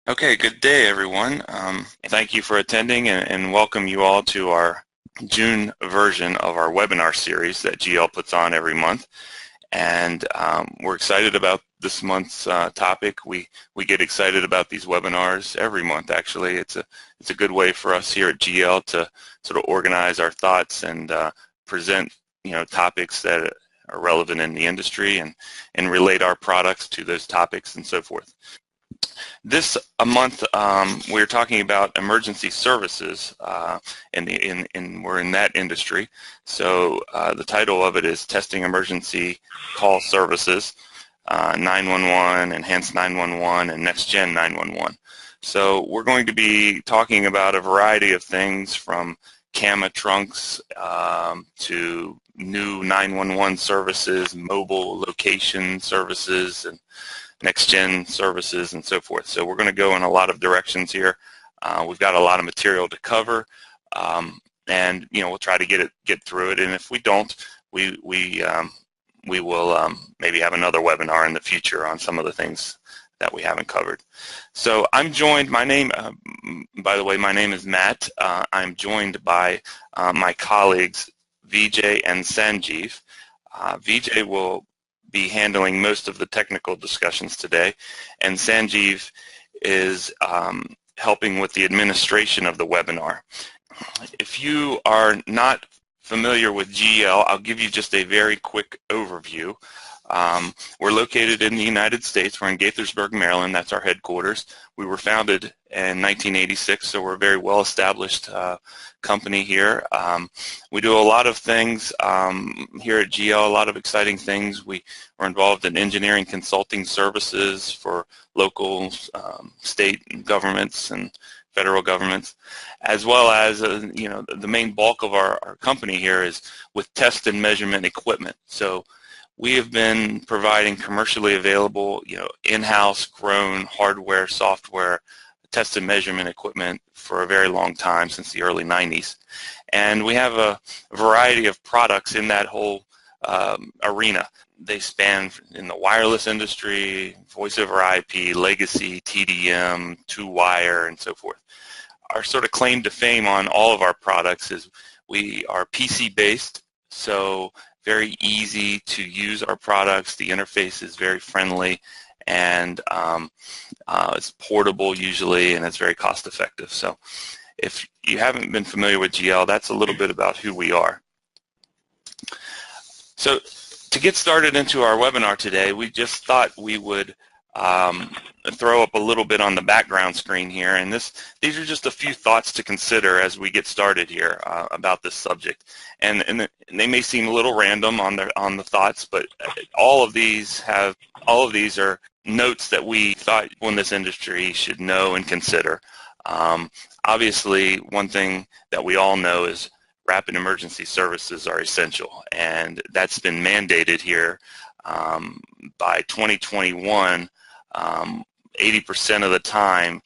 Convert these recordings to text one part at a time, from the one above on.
Okay, good day, everyone. Thank you for attending and welcome you all to our June version of our webinar series that GL puts on every month. And we're excited about this month's topic. We get excited about these webinars every month, actually. It's a good way for us here at GL to sort of organize our thoughts and present topics that are relevant in the industry and relate our products to those topics and so forth. This month, we're talking about emergency services, we're in that industry. So the title of it is Testing Emergency Call Services, 911, Enhanced 911, and Next Gen 911. So we're going to be talking about a variety of things from CAMA trunks to new 911 services, mobile location services, and next-gen services and so forth. So we're going to go in a lot of directions here. We've got a lot of material to cover, and we'll try to get through it. And if we don't, we will maybe have another webinar in the future on some of the things that we haven't covered. So I'm joined. My name, by the way, my name is Matt. I'm joined by my colleagues Vijay and Sanjeev. Vijay will be handling most of the technical discussions today, and Sanjeev is helping with the administration of the webinar. If you are not familiar with GL, I'll give you just a very quick overview. We're located in the United States. We're in Gaithersburg, Maryland. That's our headquarters. We were founded in 1986, so we're a very well-established company here. We do a lot of things here at GL, a lot of exciting things. We are involved in engineering consulting services for local, state governments and federal governments, as well as the main bulk of our company here is with test and measurement equipment. So we have been providing commercially available, in-house grown hardware, software, test and measurement equipment for a very long time, since the early 90s. And we have a variety of products in that whole arena. They span in the wireless industry, voice over IP, legacy, TDM, two-wire, and so forth. Our sort of claim to fame on all of our products is we are PC-based, so very easy to use our products. The interface is very friendly, and it's portable usually, and it's very cost effective. So if you haven't been familiar with GL, that's a little bit about who we are. So to get started into our webinar today, we just thought we would throw up a little bit on the background screen here, and these are just a few thoughts to consider as we get started here about this subject. And they may seem a little random on the thoughts, but all of these are notes that we thought in this industry should know and consider. Obviously, one thing that we all know is rapid emergency services are essential, and that's been mandated here by 2021. 80% of the time,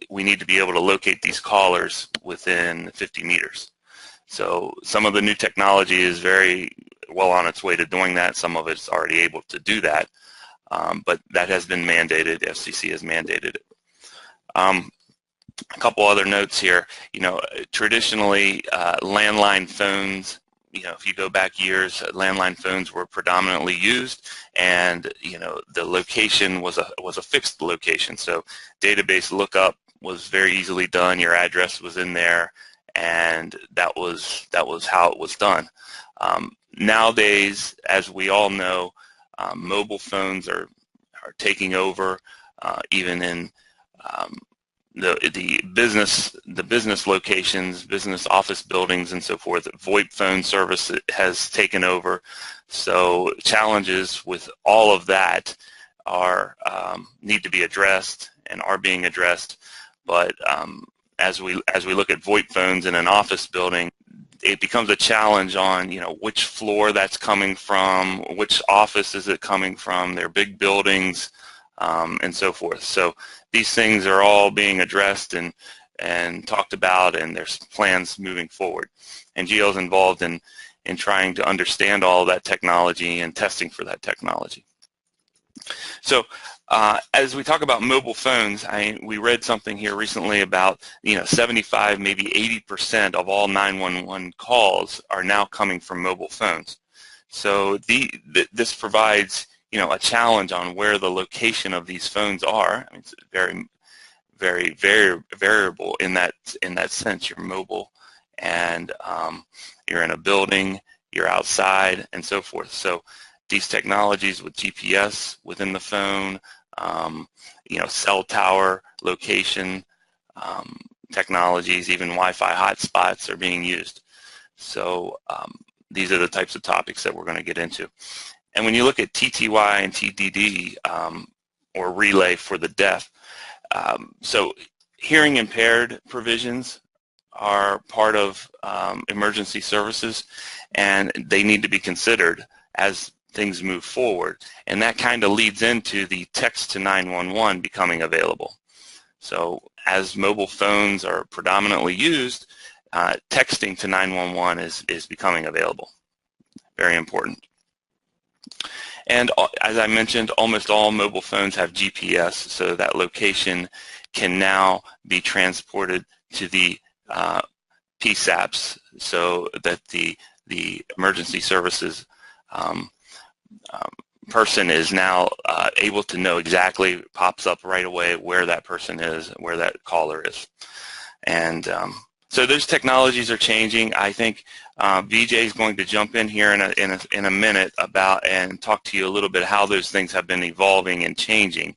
we need to be able to locate these callers within 50 meters. So some of the new technology is very well on its way to doing that. Some of it's already able to do that, but that has been mandated. FCC has mandated it. A couple other notes here. Traditionally, landline phones, if you go back years, landline phones were predominantly used, and the location was a fixed location. So database lookup was very easily done. Your address was in there, and that was how it was done. Nowadays, as we all know, mobile phones are taking over, even in the business locations, business office buildings, and so forth. VoIP phone service has taken over. So challenges with all of that need to be addressed and are being addressed. But as we look at VoIP phones in an office building, it becomes a challenge on which floor that's coming from, which office is it coming from. They're big buildings, and so forth. So these things are all being addressed and talked about, and there's plans moving forward. And GL is involved in trying to understand all of that technology and testing for that technology. So As we talk about mobile phones, we read something here recently about 75, maybe 80% of all 911 calls are now coming from mobile phones. So this provides a challenge on where the location of these phones are. I mean, it's very variable in that sense. You're mobile, and you're in a building, you're outside, and so forth. So these technologies with GPS within the phone, cell tower location technologies, even Wi-Fi hotspots are being used. So these are the types of topics that we're going to get into. And when you look at TTY and TDD, or relay for the deaf, so hearing impaired provisions are part of emergency services, and they need to be considered as things move forward, and that kind of leads into the text to 911 becoming available. So as mobile phones are predominantly used, texting to 911 is becoming available. Very important. And as I mentioned, almost all mobile phones have GPS, so that location can now be transported to the PSAPs, so that the emergency services person is now able to know exactly, pops up right away where that person is, where that caller is. And so those technologies are changing. I think VJ is going to jump in here in a minute and talk to you a little bit how those things have been evolving and changing.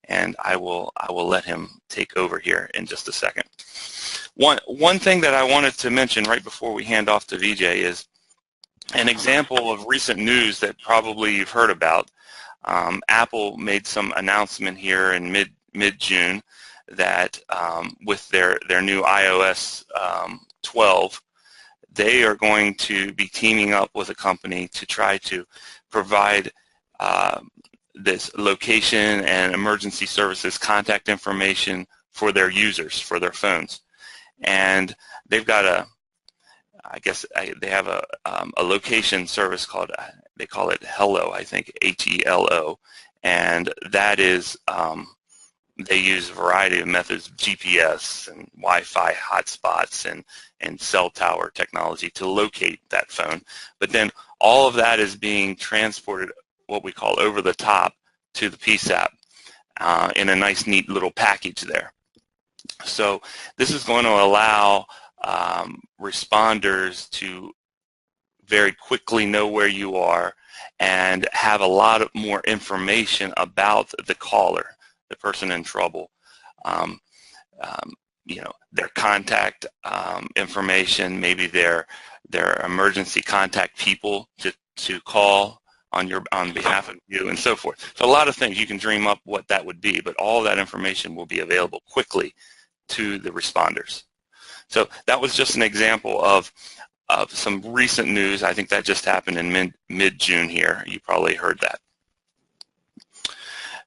And I will let him take over here in just a second. One thing that I wanted to mention right before we hand off to VJ is an example of recent news that probably you've heard about. Apple made some announcement here in mid-June that with their new iOS 12, they are going to be teaming up with a company to try to provide this location and emergency services contact information for their users, for their phones. And they've got they have a location service called, they call it Hello, I think, HELO, and that is, they use a variety of methods, GPS and Wi-Fi hotspots and cell tower technology to locate that phone. But then all of that is being transported, what we call over the top, to the PSAP in a nice, neat little package there. So this is going to allow responders to very quickly know where you are and have a lot more information about the caller, the person in trouble. Their contact information, maybe their emergency contact people to call on behalf of you, and so forth. So a lot of things, you can dream up what that would be, but all that information will be available quickly to the responders. So that was just an example of some recent news. I think that just happened in mid-June here. You probably heard that.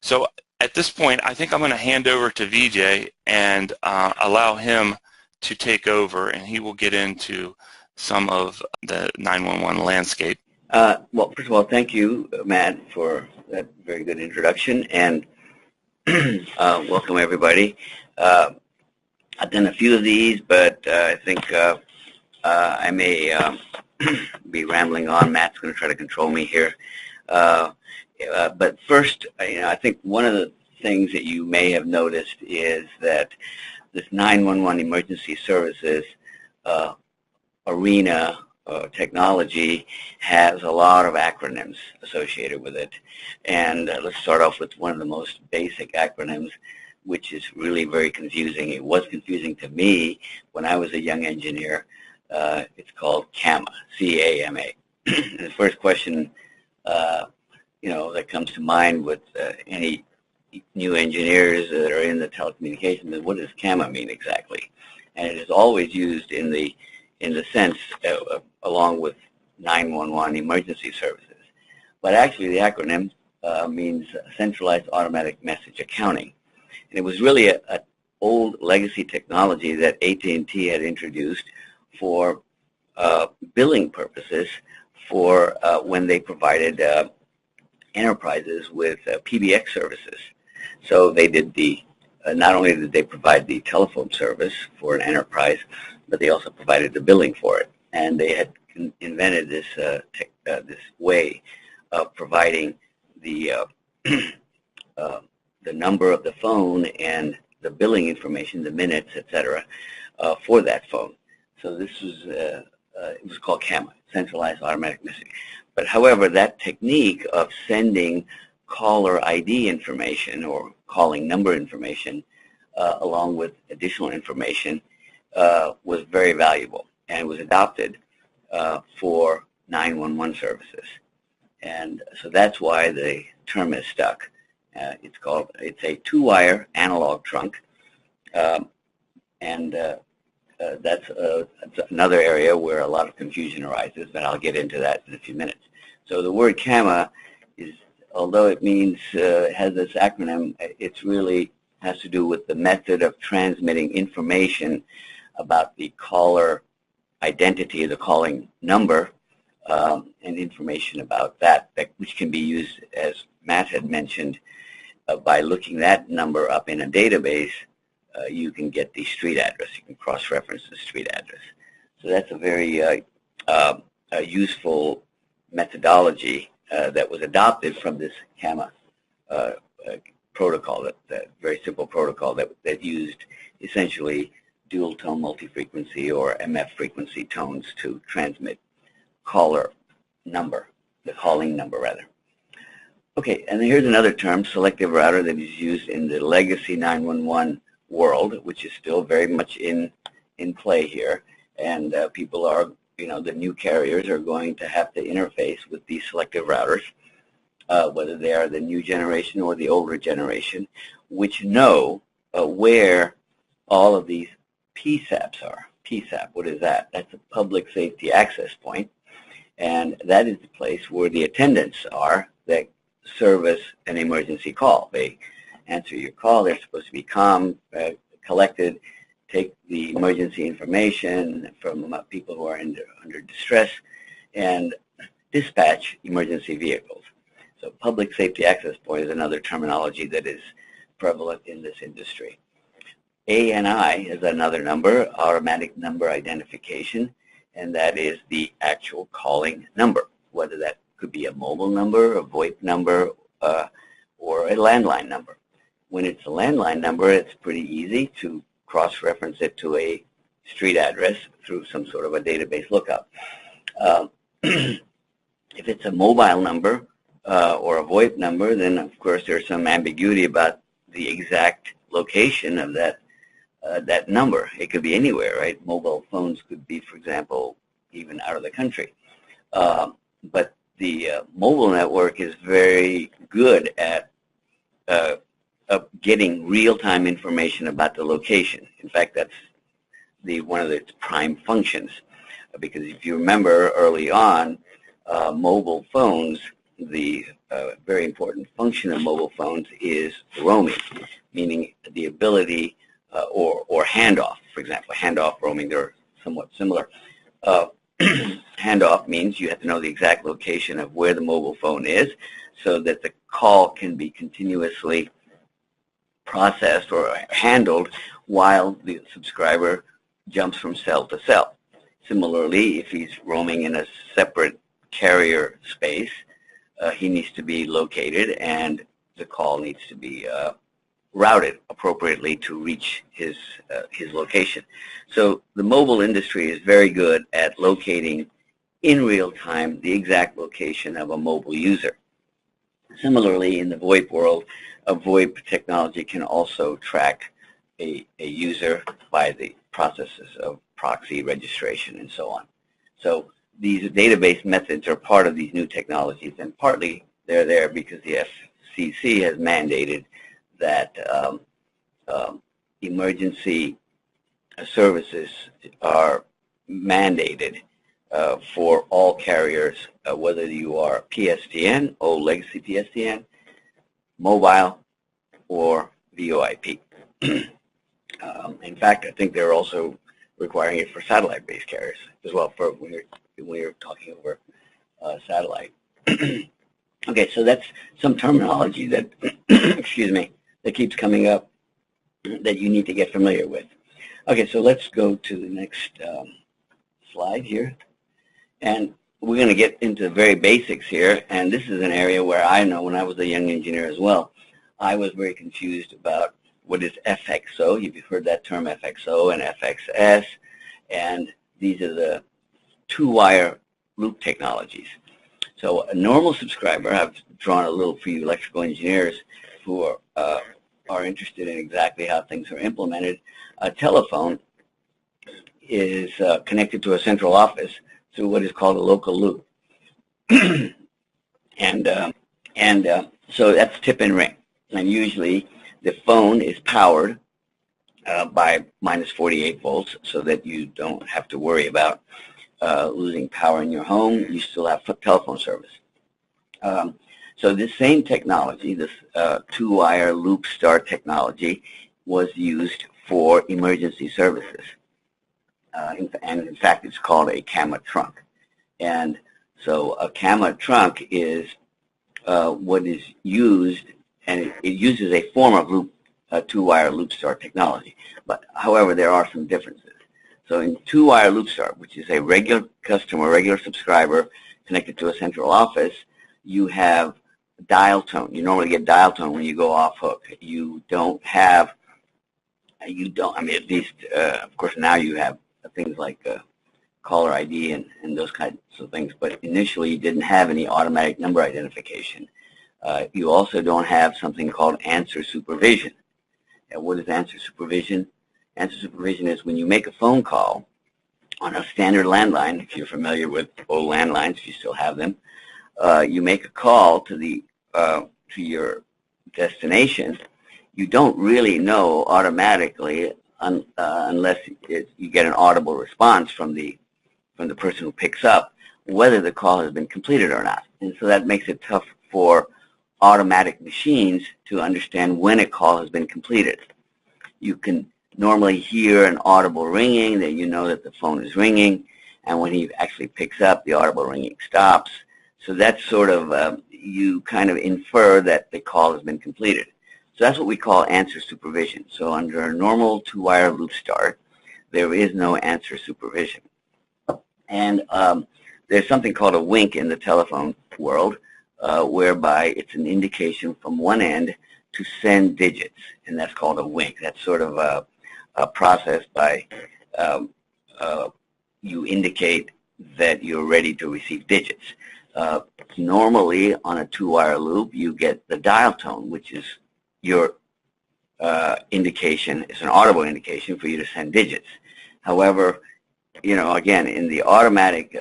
So at this point, I think I'm going to hand over to VJ and allow him to take over, and he will get into some of the 911 landscape. Well, first of all, thank you, Matt, for that very good introduction, and welcome everybody. I've done a few of these, but I think I may be rambling on. Matt's going to try to control me here. But first, I think one of the things that you may have noticed is that this 911 emergency services arena technology has a lot of acronyms associated with it. And let's start off with one of the most basic acronyms, which is really very confusing. It was confusing to me when I was a young engineer. It's called CAMA, C-A-M-A. The first question, that comes to mind with any new engineers that are in the telecommunications is, what does CAMA mean exactly? And it is always used in the sense along with 911 emergency services. But actually the acronym means Centralized Automatic Message Accounting. And it was really an old legacy technology that AT&T had introduced for billing purposes for when they provided enterprises with PBX services. So they did not only did they provide the telephone service for an enterprise, but they also provided the billing for it. And they had invented this this way of providing the the number of the phone and the billing information, the minutes, etc., for that phone. So this was it was called CAMA, Centralized Automatic Messaging. But however, that technique of sending caller ID information or calling number information along with additional information was very valuable and was adopted for 911 services. And so that's why the term is stuck. It's a two-wire analog trunk, and that's another area where a lot of confusion arises, but I'll get into that in a few minutes. So the word CAMA is, although it means, has this acronym, it really has to do with the method of transmitting information about the caller identity, the calling number, and information about that, which can be used, as Matt had mentioned, by looking that number up in a database. You can get the street address. You can cross-reference the street address. So that's a very useful methodology that was adopted from this CAMA protocol, that very simple protocol that used essentially dual tone multi-frequency or MF frequency tones to transmit caller number, the calling number rather. Okay, and here's another term, selective router, that is used in the legacy 911 world, which is still very much in play here. And people are, the new carriers are going to have to interface with these selective routers, whether they are the new generation or the older generation, which know where all of these PSAPs are. PSAP, what is that? That's a public safety access point, and that is the place where the attendants are that service an emergency call. They answer your call. They're supposed to be calm, collected, take the emergency information from people who are under distress, and dispatch emergency vehicles. So public safety access point is another terminology that is prevalent in this industry. ANI is another number, automatic number identification, and that is the actual calling number, whether that could be a mobile number, a VoIP number, or a landline number. When it's a landline number, it's pretty easy to cross-reference it to a street address through some sort of a database lookup. If it's a mobile number or a VoIP number, then of course there's some ambiguity about the exact location of that number. It could be anywhere, right? Mobile phones could be, for example, even out of the country. But the mobile network is very good at getting real-time information about the location. In fact, that's one of its prime functions. Because if you remember early on, mobile phones, the very important function of mobile phones is roaming, meaning the ability or handoff, for example. Handoff, roaming, they're somewhat similar. Handoff means you have to know the exact location of where the mobile phone is so that the call can be continuously processed or handled while the subscriber jumps from cell to cell. Similarly, if he's roaming in a separate carrier space, he needs to be located and the call needs to be routed appropriately to reach his location. So the mobile industry is very good at locating in real time the exact location of a mobile user. Similarly, in the VoIP world, a VoIP technology can also track a user by the processes of proxy registration and so on. So these database methods are part of these new technologies, and partly they're there because the FCC has mandated that emergency services are mandated for all carriers, whether you are PSTN, old legacy PSTN, mobile, or VoIP. In fact, I think they're also requiring it for satellite-based carriers as well, for when you're talking over satellite. Okay, so that's some terminology that, excuse me, that keeps coming up that you need to get familiar with. Okay, so let's go to the next slide here. And we're going to get into the very basics here. And this is an area where I know when I was a young engineer as well, I was very confused about what is FXO. You've heard that term, FXO and FXS. And these are the two-wire loop technologies. So a normal subscriber, I've drawn a little for you electrical engineers who are interested in exactly how things are implemented. A telephone is connected to a central office through what is called a local loop. So that's tip and ring. And usually the phone is powered by minus 48 volts so that you don't have to worry about losing power in your home. You still have telephone service. So this same technology, this two-wire loop start technology, was used for emergency services. And in fact, it's called a CAMA trunk. And so a CAMA trunk is what is used, and it uses a form of loop, two-wire loop start technology. But however, there are some differences. So in two-wire loop start, which is a regular customer, regular subscriber connected to a central office, you have dial tone. You normally get dial tone when you go off hook. You don't have, I mean, at least, of course, now you have things like caller ID and those kinds of things, but initially you didn't have any automatic number identification. You also don't have something called answer supervision. And what is answer supervision? Answer supervision is when you make a phone call on a standard landline, if you're familiar with old landlines, if you still have them, you make a call to your destination. You don't really know automatically unless you get an audible response from the person who picks up whether the call has been completed or not. And so that makes it tough for automatic machines to understand when a call has been completed. You can normally hear an audible ringing, that you know that the phone is ringing, and when he actually picks up, the audible ringing stops. So that's sort of, you kind of infer that the call has been completed. So that's what we call answer supervision. So under a normal two-wire loop start, there is no answer supervision. And there's something called a wink in the telephone world, whereby it's an indication from one end to send digits, and that's called a wink. That's sort of a process by you indicate that you're ready to receive digits. Normally, on a two-wire loop, you get the dial tone, which is your indication. It's an audible indication for you to send digits. However, you know, again, in the automatic,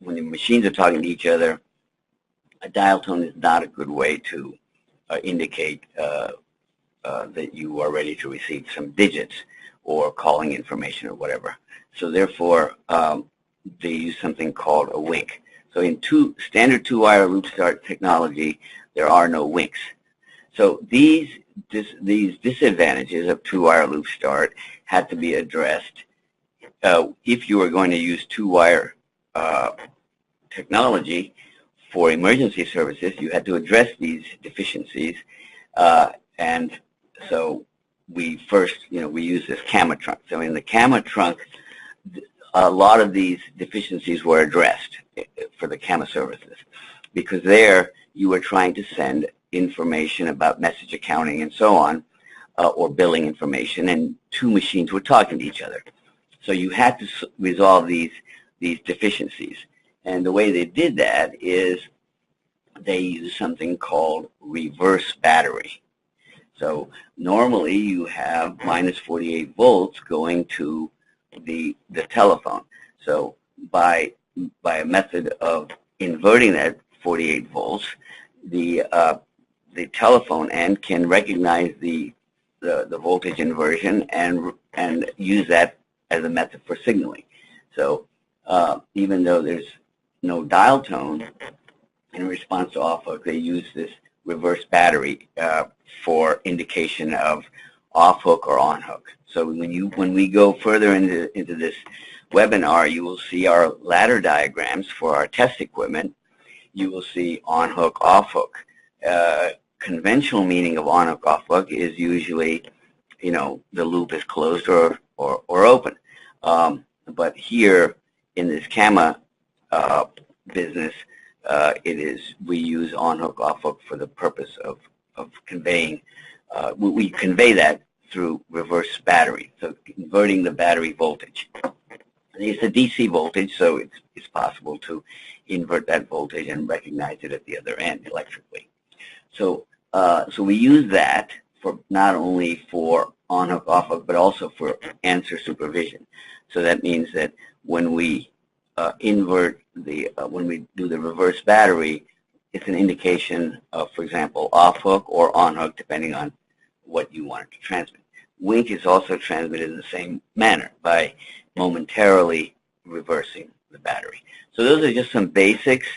when the machines are talking to each other, a dial tone is not a good way to indicate that you are ready to receive some digits or calling information or whatever. So therefore, they use something called a wink. So in standard two-wire loop start technology, there are no winks. So these disadvantages of two-wire loop start had to be addressed. If you were going to use two-wire technology for emergency services, you had to address these deficiencies. And so we first, we use this CAMA trunk. So in the CAMA trunk, a lot of these deficiencies were addressed for the CAMA services, because there you were trying to send information about message accounting and so on, or billing information, and two machines were talking to each other. So you had to resolve these deficiencies. And the way they did that is they used something called reverse battery. So normally you have minus 48 volts going to the telephone. So by a method of inverting that 48 volts, the telephone end can recognize the voltage inversion and use that as a method for signaling. So even though there's no dial tone, in response to off-hook, they use this reverse battery for indication of off-hook or on-hook. So when we go further into this webinar, you will see our ladder diagrams for our test equipment. You will see on-hook, off-hook. conventional meaning of on-hook, off-hook is usually, the loop is closed or open. But here in this CAMA business, we use on-hook, off-hook for the purpose of conveying. We convey that through reverse battery, so converting the battery voltage. It's a DC voltage, so it's possible to invert that voltage and recognize it at the other end electrically. So we use that for not only for on-hook, off-hook, but also for answer supervision. So that means that when we when we do the reverse battery, it's an indication of, for example, off-hook or on-hook, depending on what you want it to transmit. Wink is also transmitted in the same manner by momentarily reversing the battery. So those are just some basics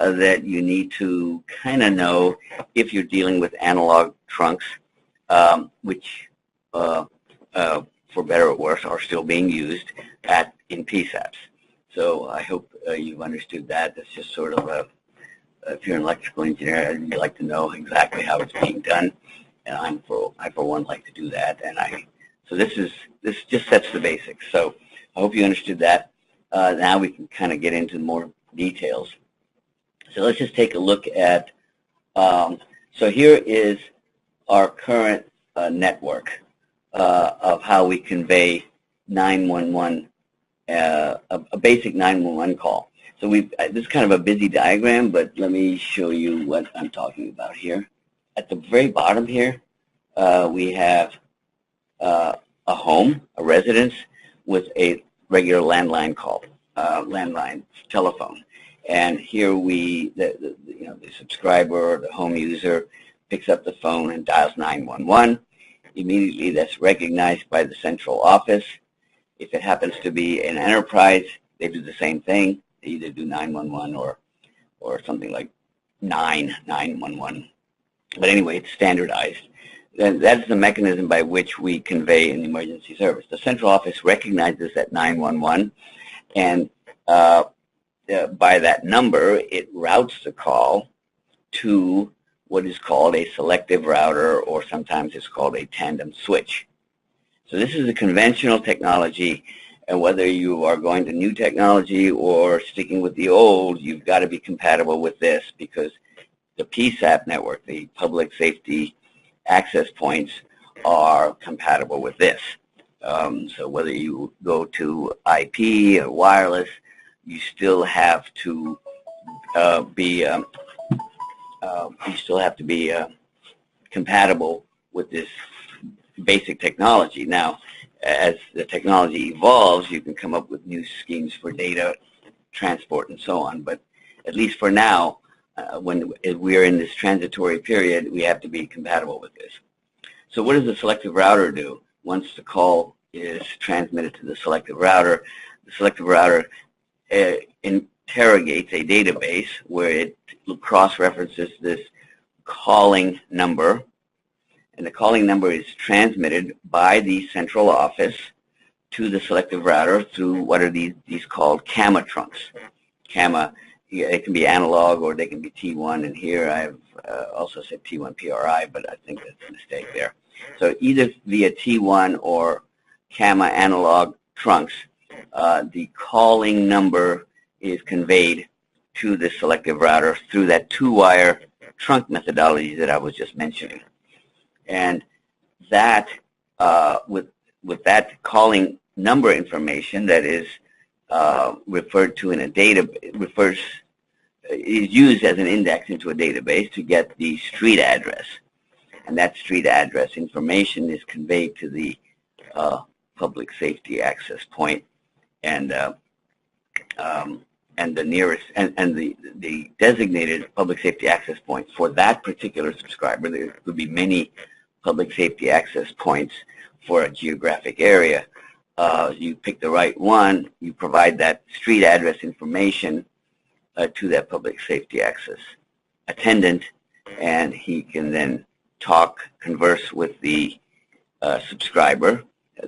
that you need to kind of know if you're dealing with analog trunks, which, for better or worse, are still being used in PSAPs. So I hope you've understood that. That's just sort of if you're an electrical engineer, you'd like to know exactly how it's being done, and I for one like to do that. And so this just sets the basics. So I hope you understood that. Now we can kind of get into more details. So let's just take a look at. So here is our current network of how we convey 911, a basic 911 call. So this is kind of a busy diagram, but let me show you what I'm talking about here. At the very bottom here, we have a home, a residence, with a regular landline call, landline telephone. And here the subscriber or the home user picks up the phone and dials 911. Immediately, that's recognized by the central office. If it happens to be an enterprise, they do the same thing. They either do 911 or something like 911. But anyway, it's standardized. That's the mechanism by which we convey an emergency service. The central office recognizes that 911, and by that number, it routes the call to what is called a selective router, or sometimes it's called a tandem switch. So this is a conventional technology, and whether you are going to new technology or sticking with the old, you've got to be compatible with this, because the PSAP network, the public safety access points, are compatible with this. So whether you go to IP or wireless, you still have to be compatible with this basic technology. Now, as the technology evolves, you can come up with new schemes for data transport and so on. But at least for now, when we're in this transitory period, we have to be compatible with this. So what does the selective router do? Once the call is transmitted to the selective router interrogates a database where it cross-references this calling number, and the calling number is transmitted by the central office to the selective router through what are these called CAMA trunks. CAMA, it can be analog or they can be T1, and here I've also said T1 PRI, but I think that's a mistake there. So either via T1 or CAMA analog trunks, the calling number is conveyed to the selective router through that two-wire trunk methodology that I was just mentioning. And that, with that calling number information that is referred to in a database, is used as an index into a database to get the street address. And that street address information is conveyed to the public safety access point, and the nearest and the designated public safety access point for that particular subscriber. There could be many public safety access points for a geographic area. You pick the right one, you provide that street address information to that public safety access attendant, and he can then converse with the subscriber,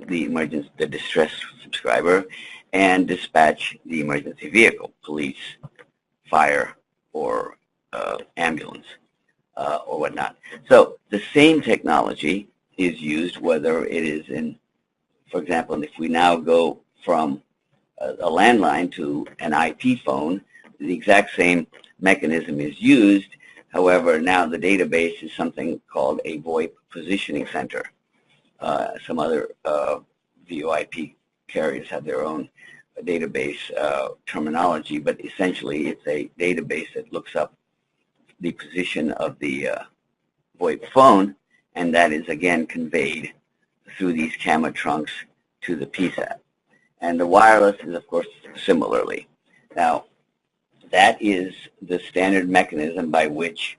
the distressed subscriber, and dispatch the emergency vehicle, police, fire, or ambulance. or whatnot. So the same technology is used whether it is in, for example, if we now go from a landline to an IP phone, the exact same mechanism is used. However, now the database is something called a VoIP positioning center. Some other VoIP carriers have their own database terminology, but essentially it's a database that looks up the position of the VoIP phone, and that is again conveyed through these CAMA trunks to the PSAP. And the wireless is, of course, similarly. Now, that is the standard mechanism by which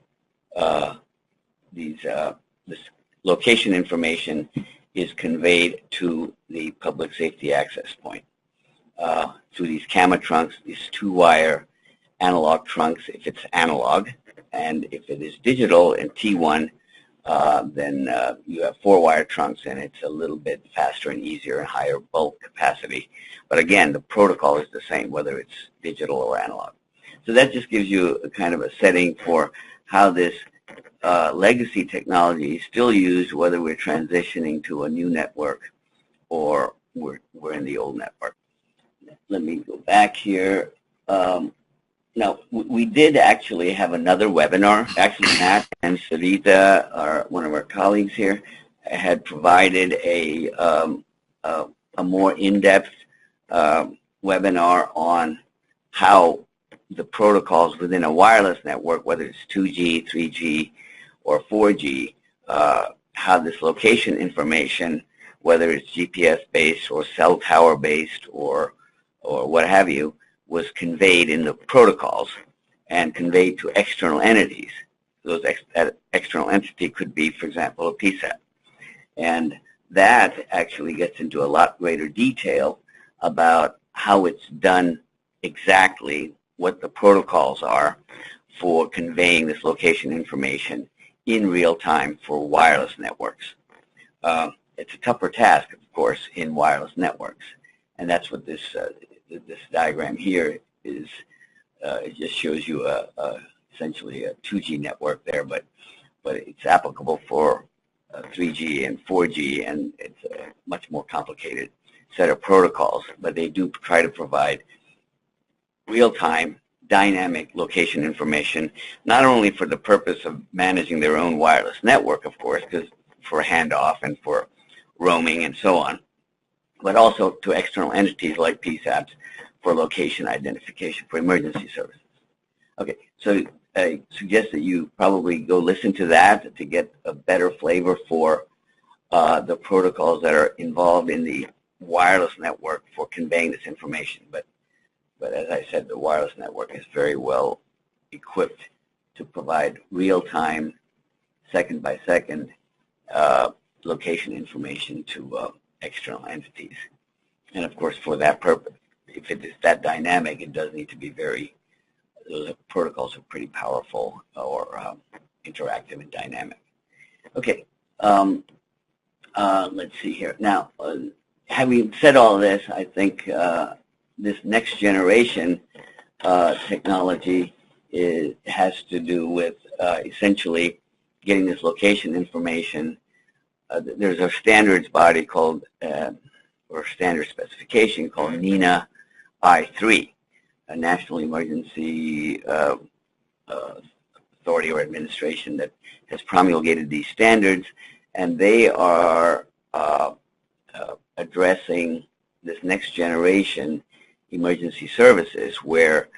this location information is conveyed to the public safety access point through these CAMA trunks, these two-wire analog trunks if it's analog, and if it is digital in T1, then you have four-wire trunks, and it's a little bit faster and easier and higher bulk capacity. But again, the protocol is the same, whether it's digital or analog. So that just gives you a kind of a setting for how this legacy technology is still used, whether we're transitioning to a new network or we're in the old network. Let me go back here. Now, we did actually have another webinar. Actually, Matt and Sarita, one of our colleagues here, had provided a more in-depth webinar on how the protocols within a wireless network, whether it's 2G, 3G, or 4G, how this location information, whether it's GPS-based or cell tower-based or what have you, was conveyed in the protocols and conveyed to external entities. That external entity could be, for example, a PSAP. And that actually gets into a lot greater detail about how it's done exactly, what the protocols are for conveying this location information in real time for wireless networks. It's a tougher task, of course, in wireless networks. And that's what this diagram here is. It just shows you essentially a 2G network there, but it's applicable for 3G and 4G, and it's a much more complicated set of protocols. But they do try to provide real-time dynamic location information, not only for the purpose of managing their own wireless network, of course, because for handoff and for roaming and so on, but also to external entities like PSAPs for location identification for emergency services. Okay, so I suggest that you probably go listen to that to get a better flavor for the protocols that are involved in the wireless network for conveying this information. But as I said, the wireless network is very well equipped to provide real-time, second-by-second location information to external entities. And of course, for that purpose, if it is that dynamic, it does need to be those protocols are pretty powerful or interactive and dynamic. Okay, let's see here. Now, having said all this, I think this next generation technology has to do with essentially getting this location information. There's a standards body called, or standard specification called NENA I3, a National Emergency Authority or Administration that has promulgated these standards, and they are addressing this next generation emergency services where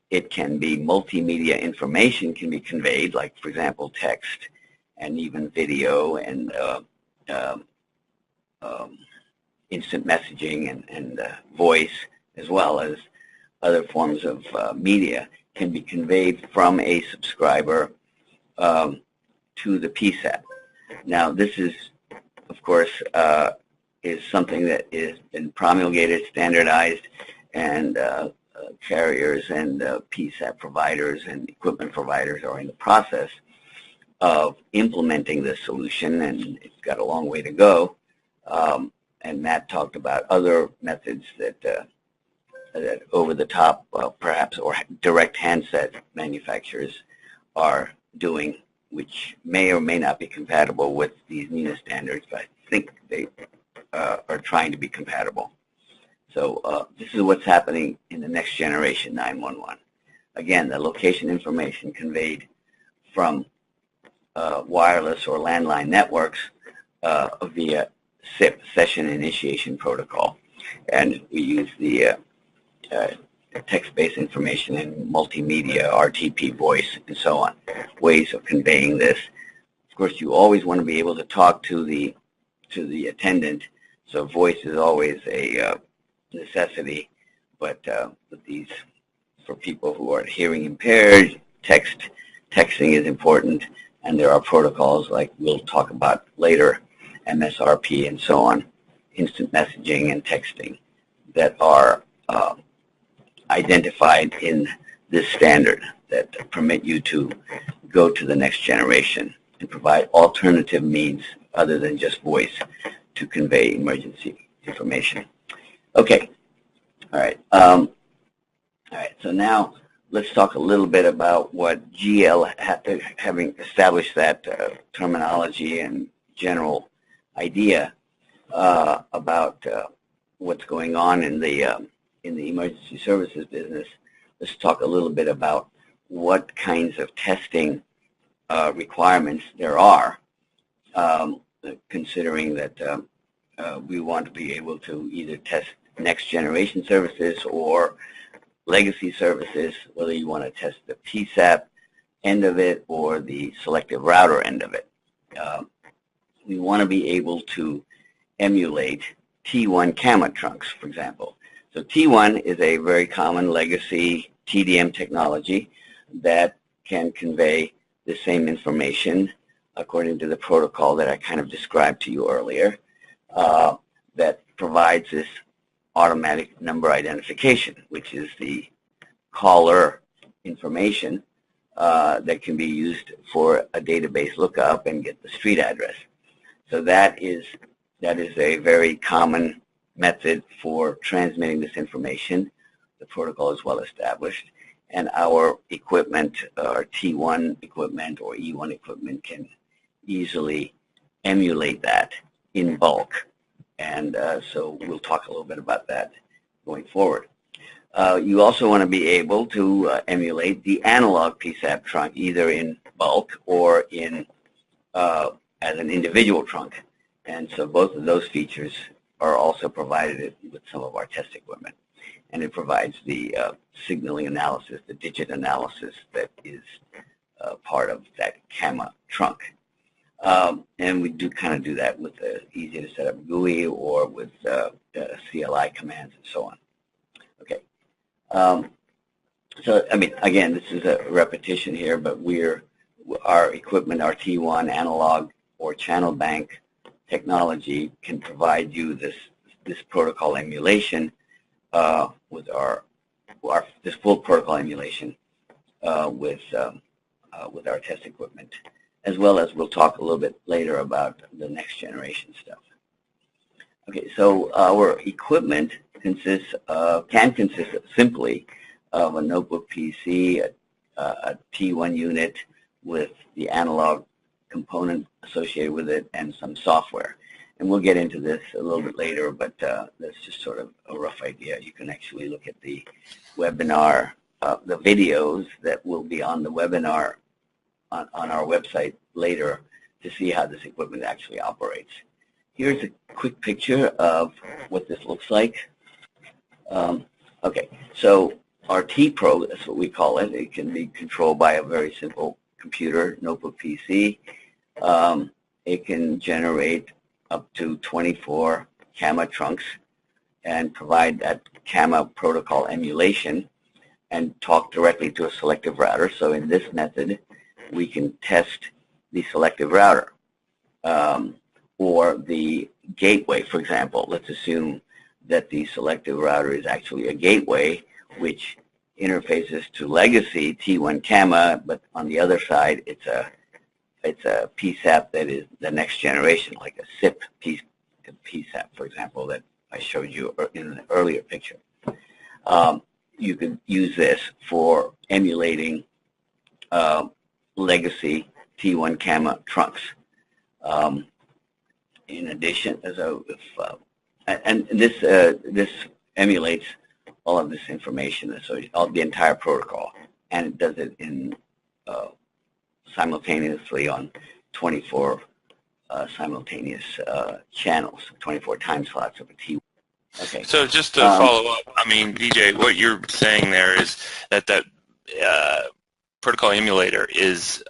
it can be multimedia information can be conveyed, like, for example, text and even video and instant messaging and voice, as well as other forms of media, can be conveyed from a subscriber to the PSAP. Now, this is, of course, is something that has been promulgated, standardized, and carriers and PSAP providers and equipment providers are in the process of implementing this solution, and it's got a long way to go. And Matt talked about other methods that that over-the-top, perhaps, or direct handset manufacturers are doing which may or may not be compatible with these NENA standards, but I think they are trying to be compatible. So this is what's happening in the next generation 911. Again, the location information conveyed from wireless or landline networks via SIP, Session Initiation Protocol. And we use the text-based information in multimedia, RTP voice, and so on, ways of conveying this. Of course, you always want to be able to talk to the attendant, so voice is always a necessity, but with these, for people who are hearing impaired, texting is important, and there are protocols like we'll talk about later, MSRP and so on, instant messaging and texting, that are identified in this standard that permit you to go to the next generation and provide alternative means other than just voice to convey emergency information. Okay. All right. All right. So now let's talk a little bit about what GL, having established that terminology and general idea about what's going on in the emergency services business. Let's talk a little bit about what kinds of testing requirements there are, considering that we want to be able to either test next generation services or legacy services, whether you want to test the PSAP end of it or the selective router end of it. We want to be able to emulate T1 CAMA trunks, for example. So T1 is a very common legacy TDM technology that can convey the same information according to the protocol that I kind of described to you earlier, that provides this automatic number identification, which is the caller information that can be used for a database lookup and get the street address. So that is a very common method for transmitting this information. The protocol is well established, and our equipment, our T1 equipment or E1 equipment, can easily emulate that in bulk. And so we'll talk a little bit about that going forward. You also want to be able to emulate the analog PSAP trunk, either in bulk or in as an individual trunk. And so both of those features are also provided with some of our test equipment. And it provides the signaling analysis, the digit analysis that is part of that CAMA trunk. And we do kind of do that with the easy to set up GUI or with CLI commands and so on. Okay. So, I mean, again, this is a repetition here, but our equipment, our T1 analog or channel bank technology can provide you this protocol emulation with this full protocol emulation with our test equipment, as well as we'll talk a little bit later about the next generation stuff. Okay, so our equipment can consist simply of a notebook PC, a T1 unit with the analog component associated with it, and some software. And we'll get into this a little bit later, but that's just sort of a rough idea. You can actually look at the webinar, the videos that will be on the webinar on our website later to see how this equipment actually operates. Here's a quick picture of what this looks like. Okay, so our T-Pro, that's what we call it. It can be controlled by a very simple computer, notebook PC. It can generate up to 24 CAMA trunks and provide that CAMA protocol emulation and talk directly to a selective router. So in this method, we can test the selective router or the gateway, for example. Let's assume that the selective router is actually a gateway which interfaces to legacy T1 CAMA, but on the other side, it's a PSAP that is the next generation, like a SIP PSAP, for example, that I showed you in an earlier picture. You could use this for emulating legacy T1 CAMA trunks. In addition, and this emulates all of this information, so all the entire protocol, and it does it in simultaneously on 24 simultaneous channels, 24 time slots of a T1. Okay. So just to follow up, I mean, Vijay, what you're saying there is that protocol emulator is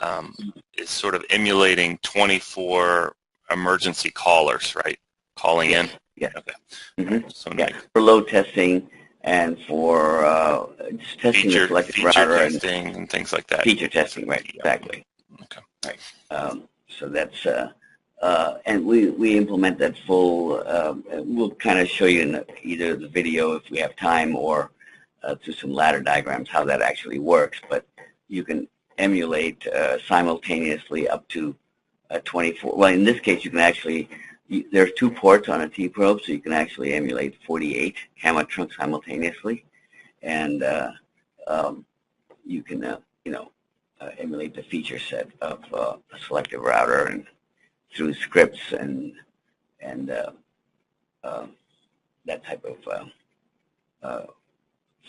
sort of emulating 24 emergency callers, right? Calling in. Yeah. Okay. Mm-hmm. So yeah. For load testing and for just testing the selective router testing and things like that. Feature testing, right? Exactly. Okay. Right. So that's and we implement that full. We'll kind of show you in either the video if we have time, or through some ladder diagrams how that actually works. But you can emulate simultaneously up to 24. Well, in this case, you can actually. There's 2 ports on a T-probe, so you can actually emulate 48 CAMA trunks simultaneously, and you can emulate the feature set of a selective router and through scripts and that type of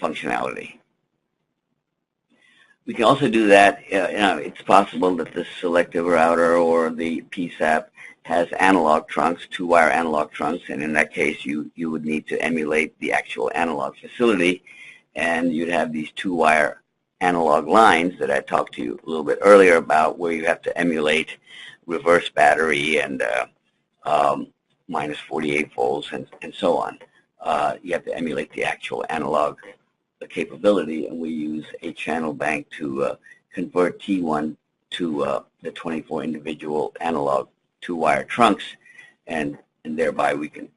functionality. We can also do that. It's possible that the selective router or the PSAP has analog trunks, 2-wire analog trunks, and in that case, you would need to emulate the actual analog facility, and you'd have these 2-wire analog lines that I talked to you a little bit earlier about, where you have to emulate reverse battery and minus 48 volts and so on. You have to emulate the actual analog capability, and we use a channel bank to convert T1 to the 24 individual analog 2-wire trunks, and thereby we can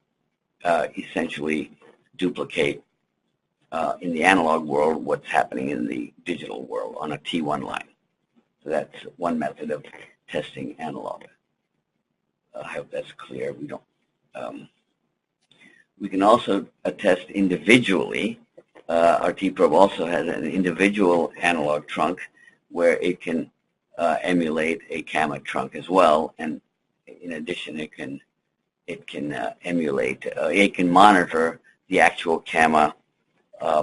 essentially duplicate in the analog world what's happening in the digital world on a T1 line. So that's one method of testing analog. I hope that's clear. We can also test individually. Our T-probe also has an individual analog trunk where it can emulate a CAMA trunk as well, and in addition, it can emulate. It can monitor the actual CAMA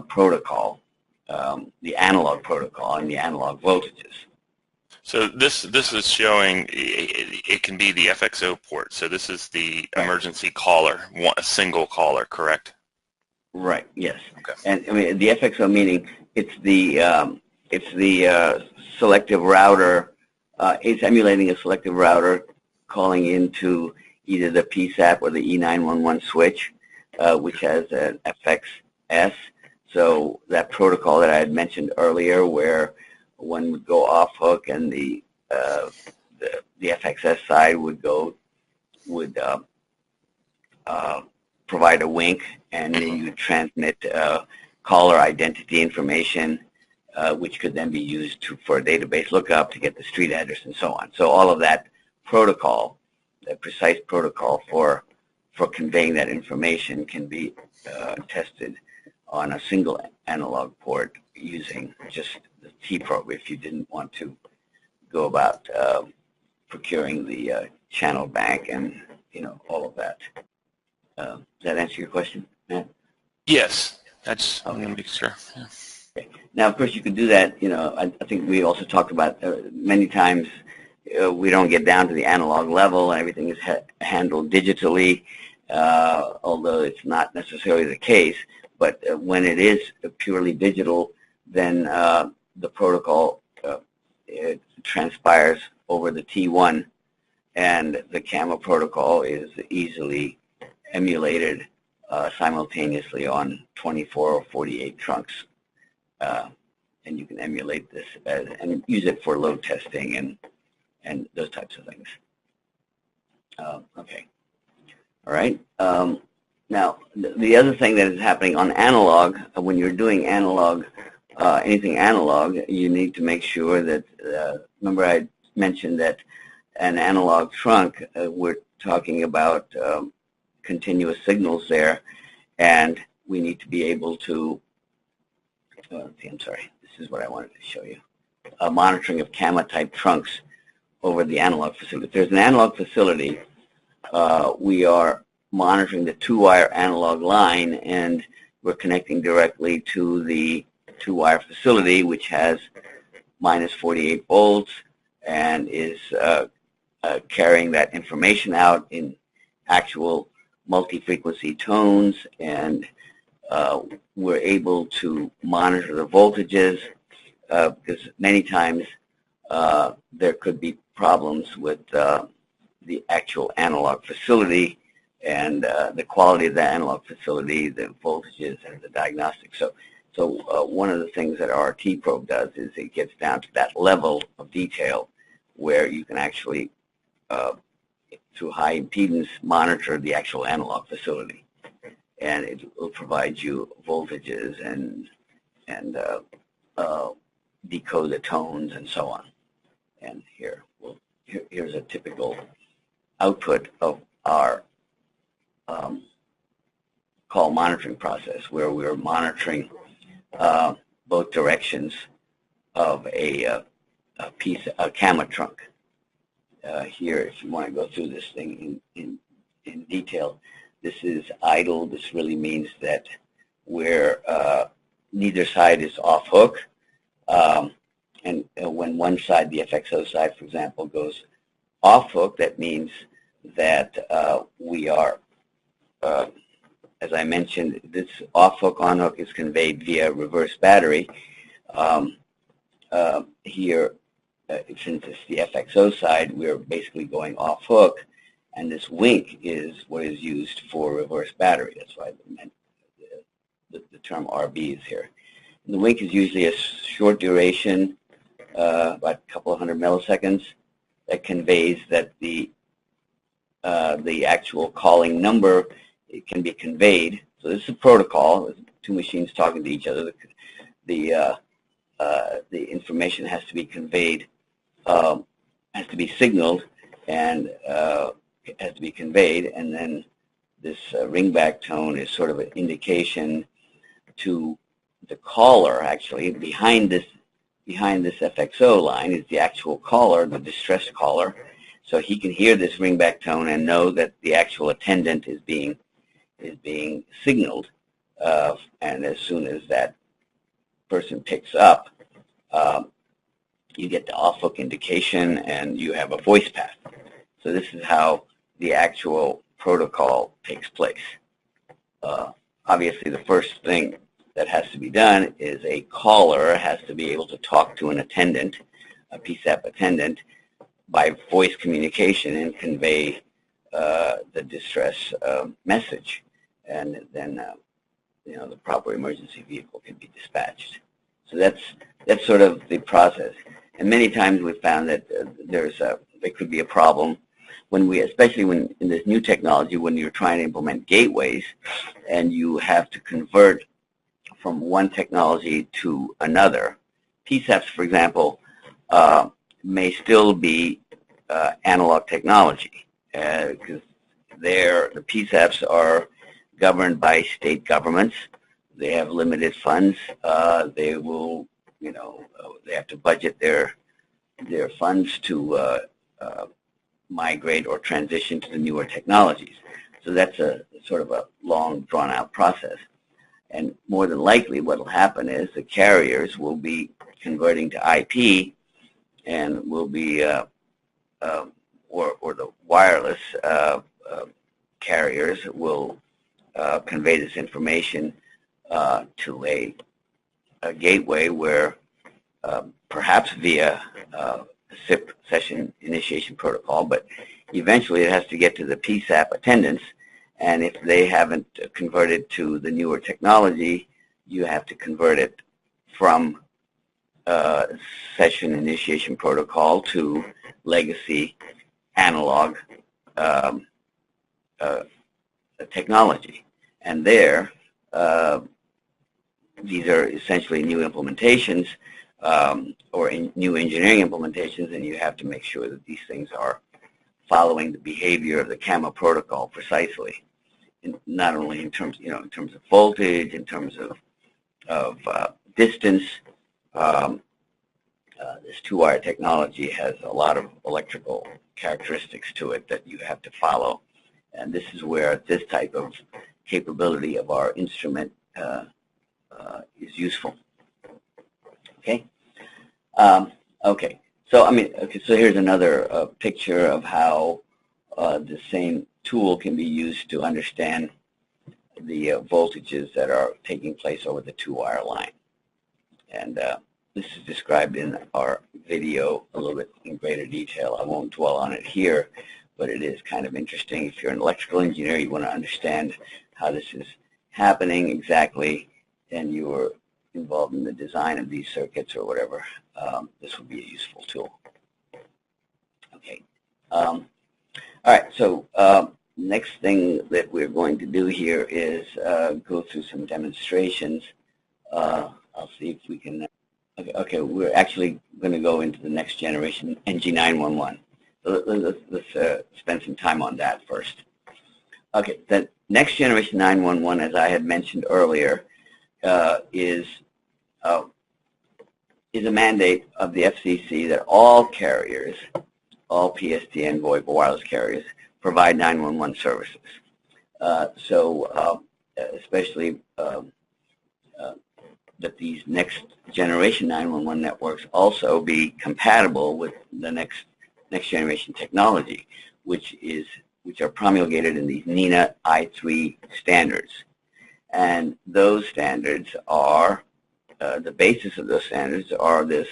protocol, the analog protocol, and the analog voltages. So this is showing it can be the FXO port. So this is the emergency caller, a single caller, correct? Right. Yes. Okay. And I mean the FXO meaning it's the selective router. It's emulating a selective router calling into either the PSAP or the E911 switch, which has an FXS. So that protocol that I had mentioned earlier, where one would go off hook and the FXS side would provide a wink, and then you transmit caller identity information, which could then be used for a database lookup to get the street address and so on. So all of that protocol, that precise protocol for conveying that information, can be tested on a single analog port using just the T-probe if you didn't want to go about procuring the channel bank and all of that. Does that answer your question, Matt? Yes, that's. I'm going to make sure. Yeah. Okay. Now, of course, you could do that. I think we also talked about many times. We don't get down to the analog level, and everything is handled digitally, although it's not necessarily the case. But when it is purely digital, then the protocol it transpires over the T1, and the CAMA protocol is easily emulated simultaneously on 24 or 48 trunks. And you can emulate this and use it for load testing and those types of things. Okay. All right. Now, the other thing that is happening on analog, when you're doing analog, anything analog, you need to make sure that, remember I mentioned that an analog trunk, we're talking about continuous signals there, and we need to be able to, I'm sorry, this is what I wanted to show you. Monitoring of CAMA-type trunks over the analog facility. If there's an analog facility, we are monitoring the 2-wire analog line, and we're connecting directly to the 2-wire facility, which has minus 48 volts and is carrying that information out in actual multi-frequency tones, and we're able to monitor the voltages because many times there could be problems with the actual analog facility and the quality of the analog facility, the voltages, and the diagnostics. So one of the things that our RT probe does is it gets down to that level of detail where you can actually, through high impedance, monitor the actual analog facility. And it will provide you voltages and decode the tones and so on. And here's a typical output of our call monitoring process, where we're monitoring both directions of a CAMA trunk. Here, if you want to go through this thing in detail, this is idle. This really means that where neither side is off hook, and when one side, the FXO side, for example, goes off hook, that means that we are, as I mentioned, this off hook, on hook is conveyed via reverse battery. Here, since it's the FXO side, we're basically going off hook, and this wink is what is used for reverse battery. That's why the term RB is here. And the wink is usually a short duration, about a couple of hundred milliseconds, that conveys that the actual calling number, it can be conveyed. So this is a protocol. There's two machines talking to each other. The information has to be conveyed, has to be signaled, and has to be conveyed, and then this ringback tone is sort of an indication to the caller. Actually, behind this FXO line is the actual caller, the distressed caller, so he can hear this ringback tone and know that the actual attendant is being signaled, and as soon as that person picks up, you get the off-hook indication, and you have a voice path. So this is how the actual protocol takes place. Obviously, the first thing that has to be done is a caller has to be able to talk to an attendant, a PSAP attendant, by voice communication and convey the distress message, and then the proper emergency vehicle can be dispatched. So that's sort of the process. And many times we've found that there could be a problem especially when in this new technology, when you're trying to implement gateways and you have to convert from one technology to another. PSAPs, for example, may still be analog technology, because the PSAPs are governed by state governments. They have limited funds. They will, they have to budget their funds to migrate or transition to the newer technologies. So that's a sort of a long, drawn-out process. And more than likely, what will happen is the carriers will be converting to IP, and will be, or the wireless carriers will convey this information to a gateway where perhaps via SIP, Session Initiation Protocol, but eventually it has to get to the PSAP attendants, and if they haven't converted to the newer technology, you have to convert it from Session Initiation Protocol to legacy analog technology. And there, these are essentially new implementations, or new engineering implementations, and you have to make sure that these things are following the behavior of the CAMA protocol precisely, not only in terms, in terms of voltage, in terms of distance, this two-wire technology has a lot of electrical characteristics to it that you have to follow. And this is where this type of capability of our instrument is useful. Okay. Okay. So so here's another picture of how the same tool can be used to understand the voltages that are taking place over the two-wire line. And this is described in our video a little bit in greater detail. I won't dwell on it here, but it is kind of interesting. If you're an electrical engineer, you want to understand how this is happening exactly, and you are involved in the design of these circuits or whatever, this would be a useful tool. Okay. All right, so next thing that we're going to do here is go through some demonstrations. I'll see if we can. Okay, we're actually going to go into the next generation NG911. So let's spend some time on that first. Okay, the next generation 911, as I had mentioned earlier, is a mandate of the FCC that all carriers, all PSTN VoIP wireless carriers, provide 911 services. Especially that these next generation 911 networks also be compatible with the next generation technology, which are promulgated in these NENA I3 standards. And those standards are, the basis of those standards are this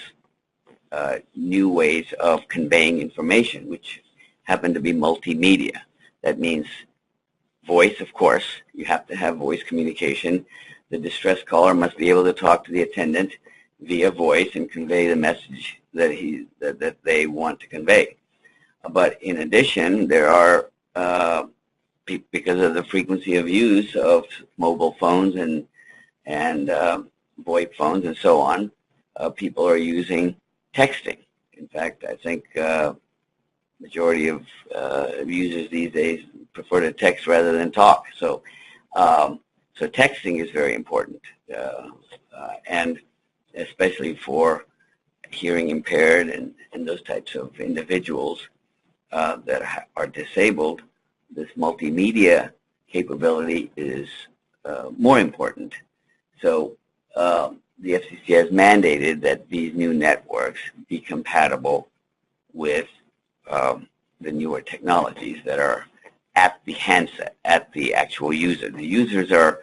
new ways of conveying information, which happen to be multimedia. That means voice, of course. You have to have voice communication. The distress caller must be able to talk to the attendant via voice and convey the message that they want to convey. But in addition, there are, because of the frequency of use of mobile phones and VoIP phones and so on, people are using texting. In fact, I think majority of users these days prefer to text rather than talk. So texting is very important, and especially for hearing impaired and those types of individuals that are disabled, this multimedia capability is more important. So the FCC has mandated that these new networks be compatible with the newer technologies that are at the handset, at the actual user. The users are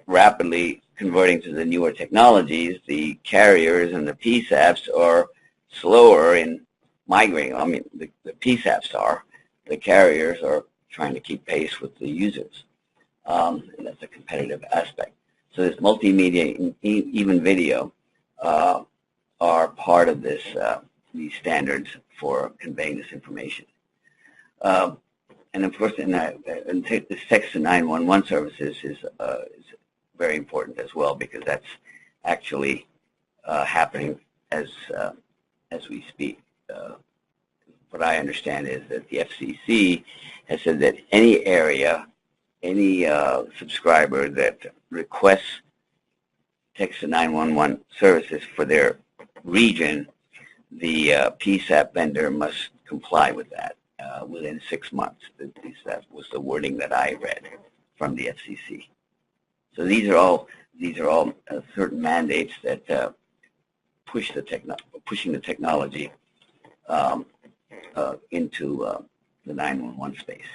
rapidly converting to the newer technologies. The carriers and the PSAPs are slower in migrating. I mean, the PSAPs are. The carriers are trying to keep pace with the users. And that's a competitive aspect. So this multimedia, even video, are part of this these standards for conveying this information. And of course, this text to 911 services is very important as well, because that's actually happening as we speak. What I understand is that the FCC has said that any area, any subscriber that requests text to 911 services for their region, the PSAP vendor must comply with that within 6 months. That was the wording that I read from the FCC. So these are all certain mandates that pushing the technology into the 911 space.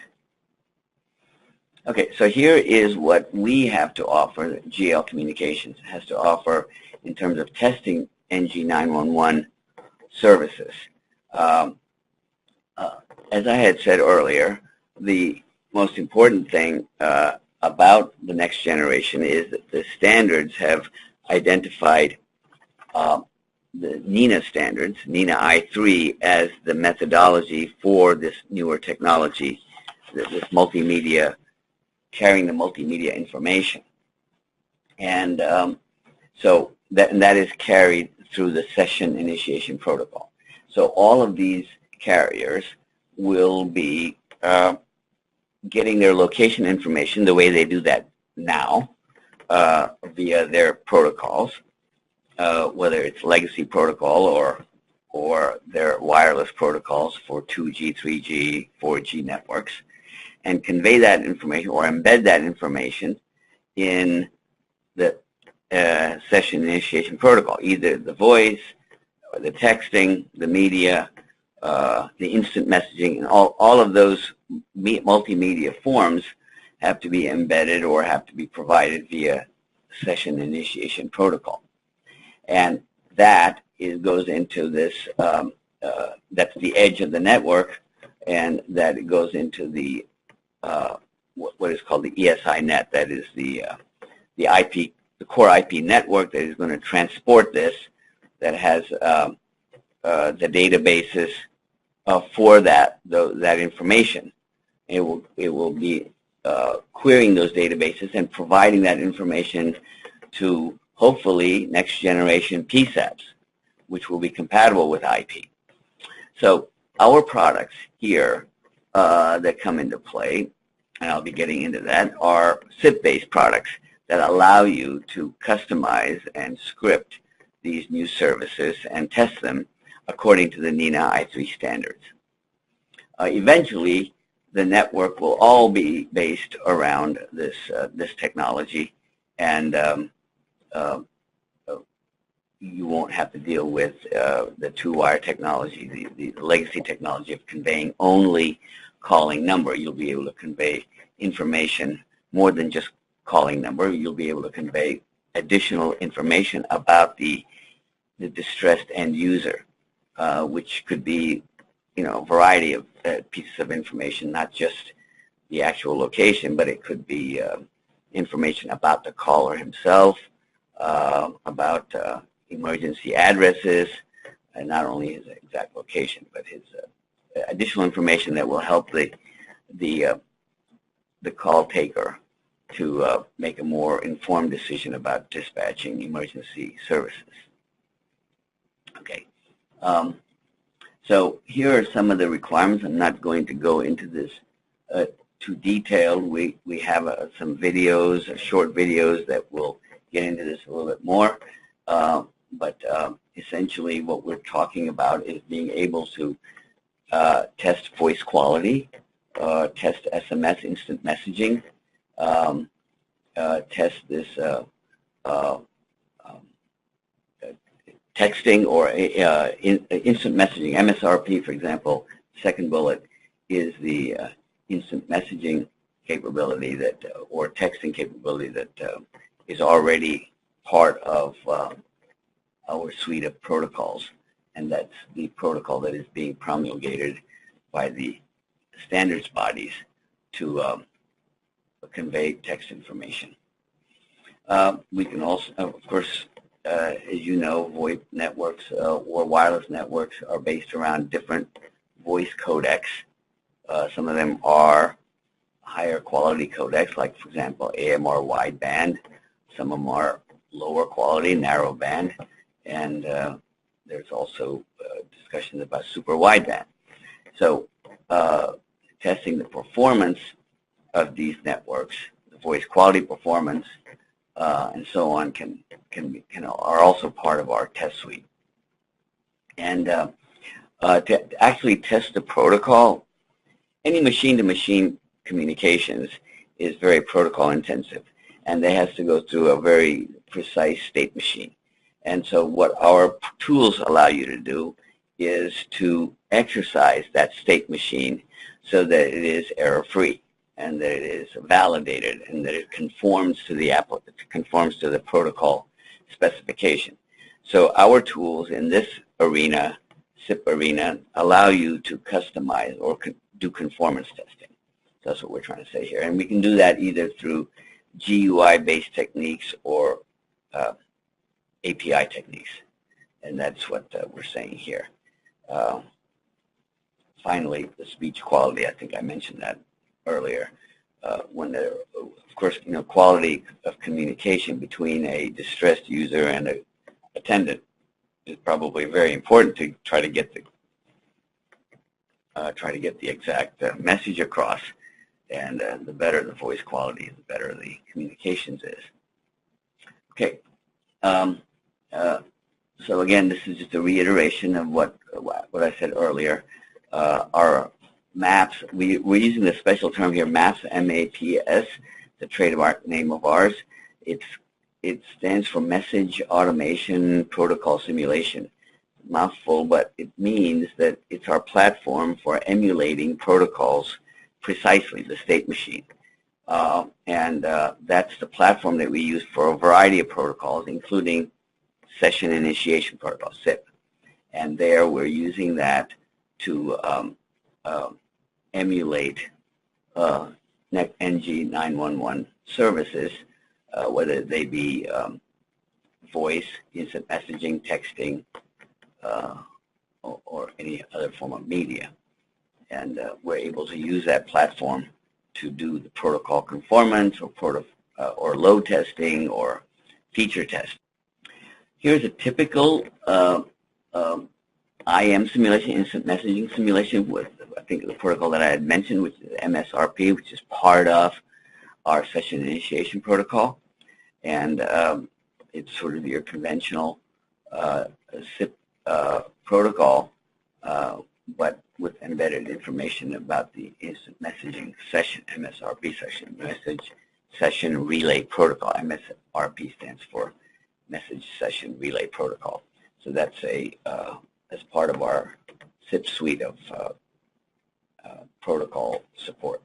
Okay, so here is what we have to offer, GL Communications has to offer in terms of testing NG911 services. As I had said earlier, the most important thing about the next generation is that the standards have identified the NENA standards, NENA I3, as the methodology for this newer technology, this multimedia, carrying the multimedia information. And so that is carried through the session initiation protocol. So all of these carriers will be getting their location information the way they do that now via their protocols. whether it's legacy protocol or their wireless protocols for 2G, 3G, 4G networks, and convey that information or embed that information in the session initiation protocol, either the voice or the texting, the media, the instant messaging, and all of those multimedia forms have to be embedded or have to be provided via session initiation protocol. And that goes into this, that's the edge of the network, and that goes into the what is called the ESI net. That is the IP, the core IP network that is going to transport this, that has the databases for that information. It will be querying those databases and providing that information to hopefully next generation PSAPs, which will be compatible with IP. So our products here that come into play, and I'll be getting into that, are SIP-based products that allow you to customize and script these new services and test them according to the NENA I3 standards. Eventually, the network will all be based around this technology, and you won't have to deal with the two-wire technology, the legacy technology of conveying only calling number. You'll be able to convey information more than just calling number. You'll be able to convey additional information about the distressed end user, which could be, a variety of pieces of information, not just the actual location, but it could be information about the caller himself, about emergency addresses, and not only his exact location, but his additional information that will help the call taker to make a more informed decision about dispatching emergency services. Okay. So here are some of the requirements. I'm not going to go into this too detailed. We have some videos, short videos that will get into this a little bit more. But essentially what we're talking about is being able to test voice quality, test SMS instant messaging, test this texting or instant messaging, MSRP, for example. Second bullet is the instant messaging capability that, or texting capability that is already part of our suite of protocols, and that's the protocol that is being promulgated by the standards bodies to convey text information. We can also, of course, as you know, VoIP networks or wireless networks are based around different voice codecs. Some of them are higher quality codecs, like, for example, AMR wideband. Some of them are lower quality, narrow band, and there's also discussions about super wideband. So testing the performance of these networks, the voice quality performance, and so on are also part of our test suite. And to actually test the protocol, any machine-to-machine communications is very protocol intensive, and they have to go through a very precise state machine. And so what our tools allow you to do is to exercise that state machine so that it is error-free, and that it is validated, and that it conforms to the protocol specification. So our tools in this arena, SIP arena, allow you to customize or do conformance testing. So that's what we're trying to say here. And we can do that either through GUI-based techniques or API techniques. And that's what we're saying here. Finally, the speech quality, I think I mentioned that earlier. When there, of course, quality of communication between a distressed user and an attendant is probably very important to try to get the exact message across. And the better the voice quality, the better the communications is. Okay. So again, this is just a reiteration of what I said earlier. Our MAPS, we're using the special term here, MAPS, M-A-P-S, the trademark name of ours. It stands for Message Automation Protocol Simulation. Mouthful, but it means that it's our platform for emulating protocols, precisely the state machine. That's the platform that we use for a variety of protocols, including Session Initiation Protocol, SIP. And there we're using that to emulate NG 911 services, whether they be voice, instant messaging, texting, or any other form of media. And we're able to use that platform to do the protocol conformance or load testing or feature testing. Here's a typical IM simulation, instant messaging simulation with, I think, the protocol that I had mentioned, which is MSRP, which is part of our session initiation protocol. And it's sort of your conventional SIP protocol, but with embedded information about the instant messaging session, MSRP session, message session relay protocol. MSRP stands for Message Session Relay Protocol. So that's as part of our SIP suite of protocol support.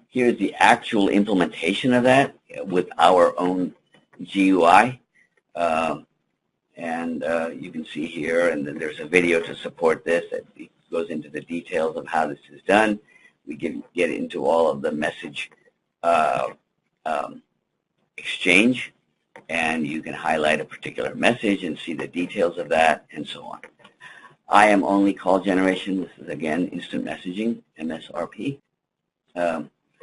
Here's the actual implementation of that with our own GUI. You can see here, and then there's a video to support this that goes into the details of how this is done. We get into all of the message exchange, and you can highlight a particular message and see the details of that, and so on. IM only call generation. This is, again, instant messaging, MSRP.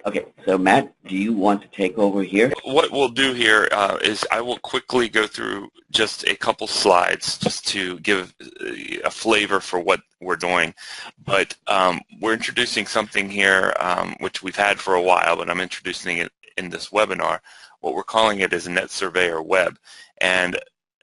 Okay, so Matt, do you want to take over here? What we'll do here is I will quickly go through just a couple slides just to give a flavor for what we're doing. But we're introducing something here which we've had for a while, but I'm introducing it in this webinar. What we're calling it is Net Surveyor Web. And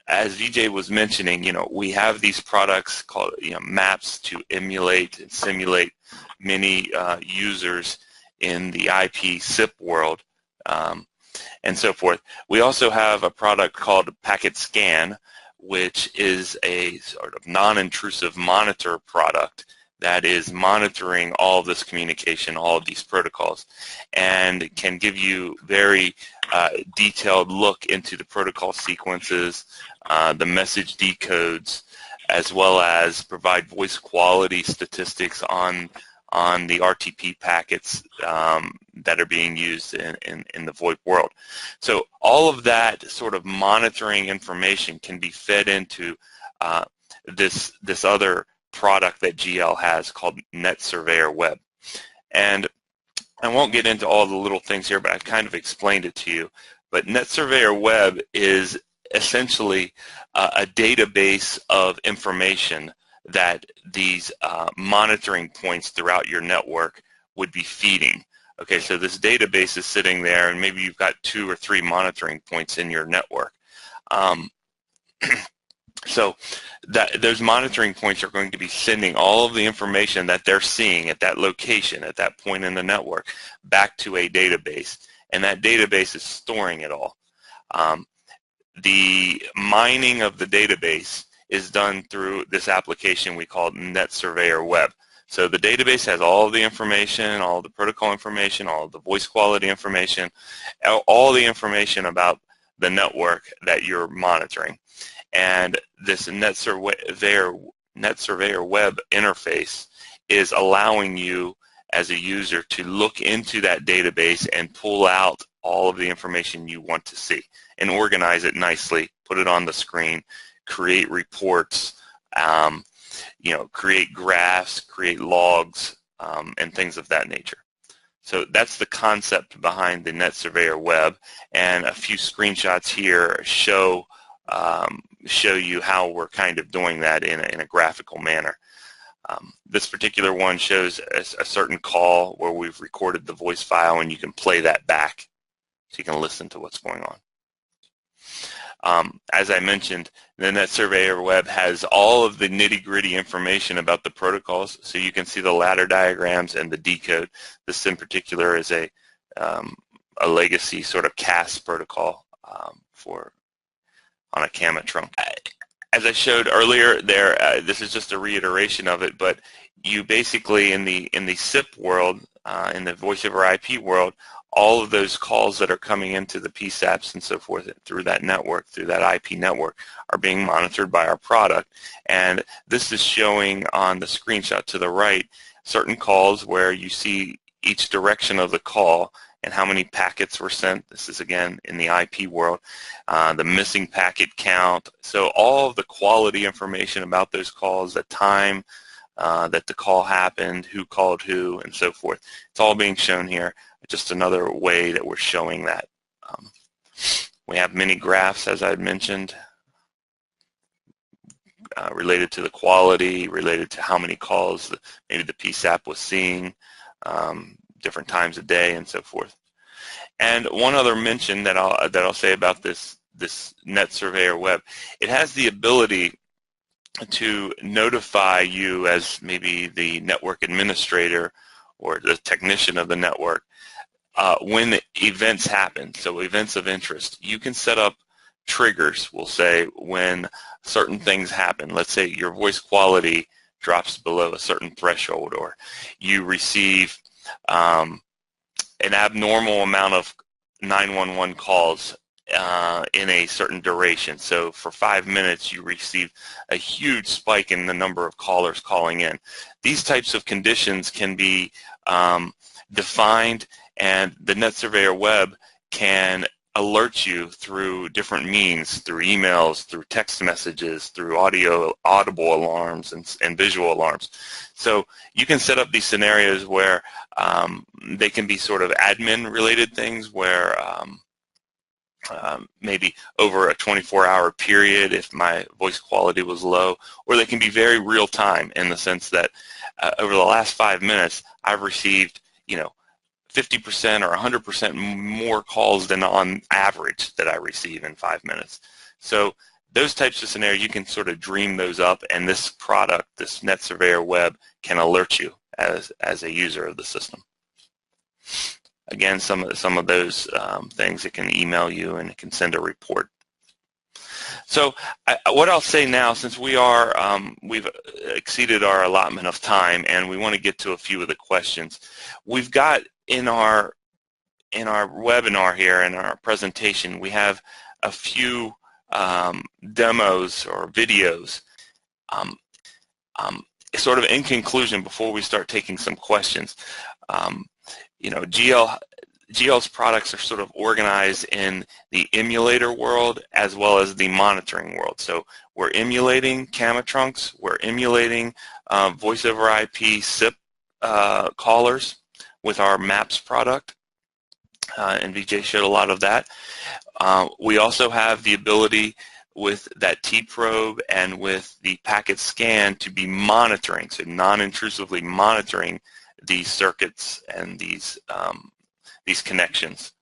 as Vijay was mentioning, we have these products called maps to emulate and simulate many users in the IP SIP world, and so forth. We also have a product called Packet Scan, which is a sort of non-intrusive monitor product that is monitoring all of this communication, all of these protocols, and can give you very detailed look into the protocol sequences, the message decodes, as well as provide voice quality statistics on the RTP packets that are being used in the VoIP world. So all of that sort of monitoring information can be fed into this other product that GL has called Net Surveyor Web. And I won't get into all the little things here, but I've kind of explained it to you. But Net Surveyor Web is essentially a database of information that these monitoring points throughout your network would be feeding. Okay, so this database is sitting there, and maybe you've got 2 or 3 monitoring points in your network. So those monitoring points are going to be sending all of the information that they're seeing at that location, at that point in the network, back to a database, and that database is storing it all. The mining of the database is done through this application we call Net Surveyor Web. So the database has all of the information, all of the protocol information, all of the voice quality information, all the information about the network that you're monitoring. And this Net Surveyor Web interface is allowing you as a user to look into that database and pull out all of the information you want to see and organize it nicely, put it on the screen, create reports, create graphs, create logs, and things of that nature. So that's the concept behind the Net Surveyor Web, and a few screenshots here show you how we're kind of doing that in a graphical manner. This particular one shows a certain call where we've recorded the voice file, and you can play that back so you can listen to what's going on. As I mentioned, the Net Surveyor Web has all of the nitty-gritty information about the protocols, so you can see the ladder diagrams and the decode. This in particular is a legacy sort of CAS protocol on a CAMA trunk. As I showed earlier, this is just a reiteration of it, but you basically in the SIP world, in the voice over IP world, all of those calls that are coming into the PSAPs and so forth through that network, through that IP network, are being monitored by our product. And this is showing on the screenshot to the right certain calls where you see each direction of the call and how many packets were sent. This is again in the IP world, the missing packet count. So all of the quality information about those calls, the time that the call happened, who called who, and so forth. It's all being shown here. Just another way that we're showing that. We have many graphs, as I mentioned, related to the quality, related to how many calls maybe the PSAP was seeing, different times of day, and so forth. And one other mention that I'll say about this Net Surveyor Web, it has the ability to notify you as maybe the network administrator or the technician of the network when events happen, so events of interest. You can set up triggers, we'll say, when certain things happen. Let's say your voice quality drops below a certain threshold, or you receive an abnormal amount of 911 calls in a certain duration. So for 5 minutes you receive a huge spike in the number of callers calling in. These types of conditions can be defined, and the Net Surveyor Web can alert you through different means, through emails, through text messages, through audible alarms and visual alarms. So you can set up these scenarios where they can be sort of admin related things where maybe over a 24-hour period if my voice quality was low, or they can be very real time in the sense that over the last 5 minutes I've received 50% or 100% more calls than on average that I receive in 5 minutes. So those types of scenarios, you can sort of dream those up, and this product, this Net Surveyor Web, can alert you as a user of the system. Again, some of those things, it can email you and it can send a report. So what I'll say now, since we've exceeded our allotment of time and we want to get to a few of the questions, we've got in our webinar here, in our presentation, we have a few demos or videos. Sort of in conclusion, before we start taking some questions, GL's products are sort of organized in the emulator world as well as the monitoring world. So we're emulating CAMA trunks, we're emulating voice over IP SIP callers with our MAPST product, and Vijay showed a lot of that. We also have the ability with that T-probe and with the packet scan to be monitoring, so non-intrusively monitoring these circuits and these connections.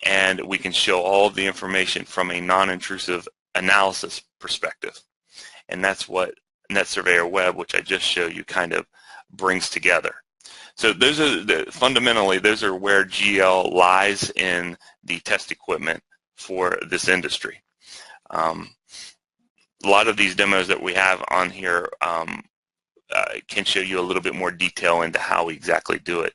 And we can show all of the information from a non-intrusive analysis perspective. And that's what Net Surveyor Web, which I just showed you, kind of brings together. So those are fundamentally, those are where GL lies in the test equipment for this industry. A lot of these demos that we have on here can show you a little bit more detail into how we exactly do it.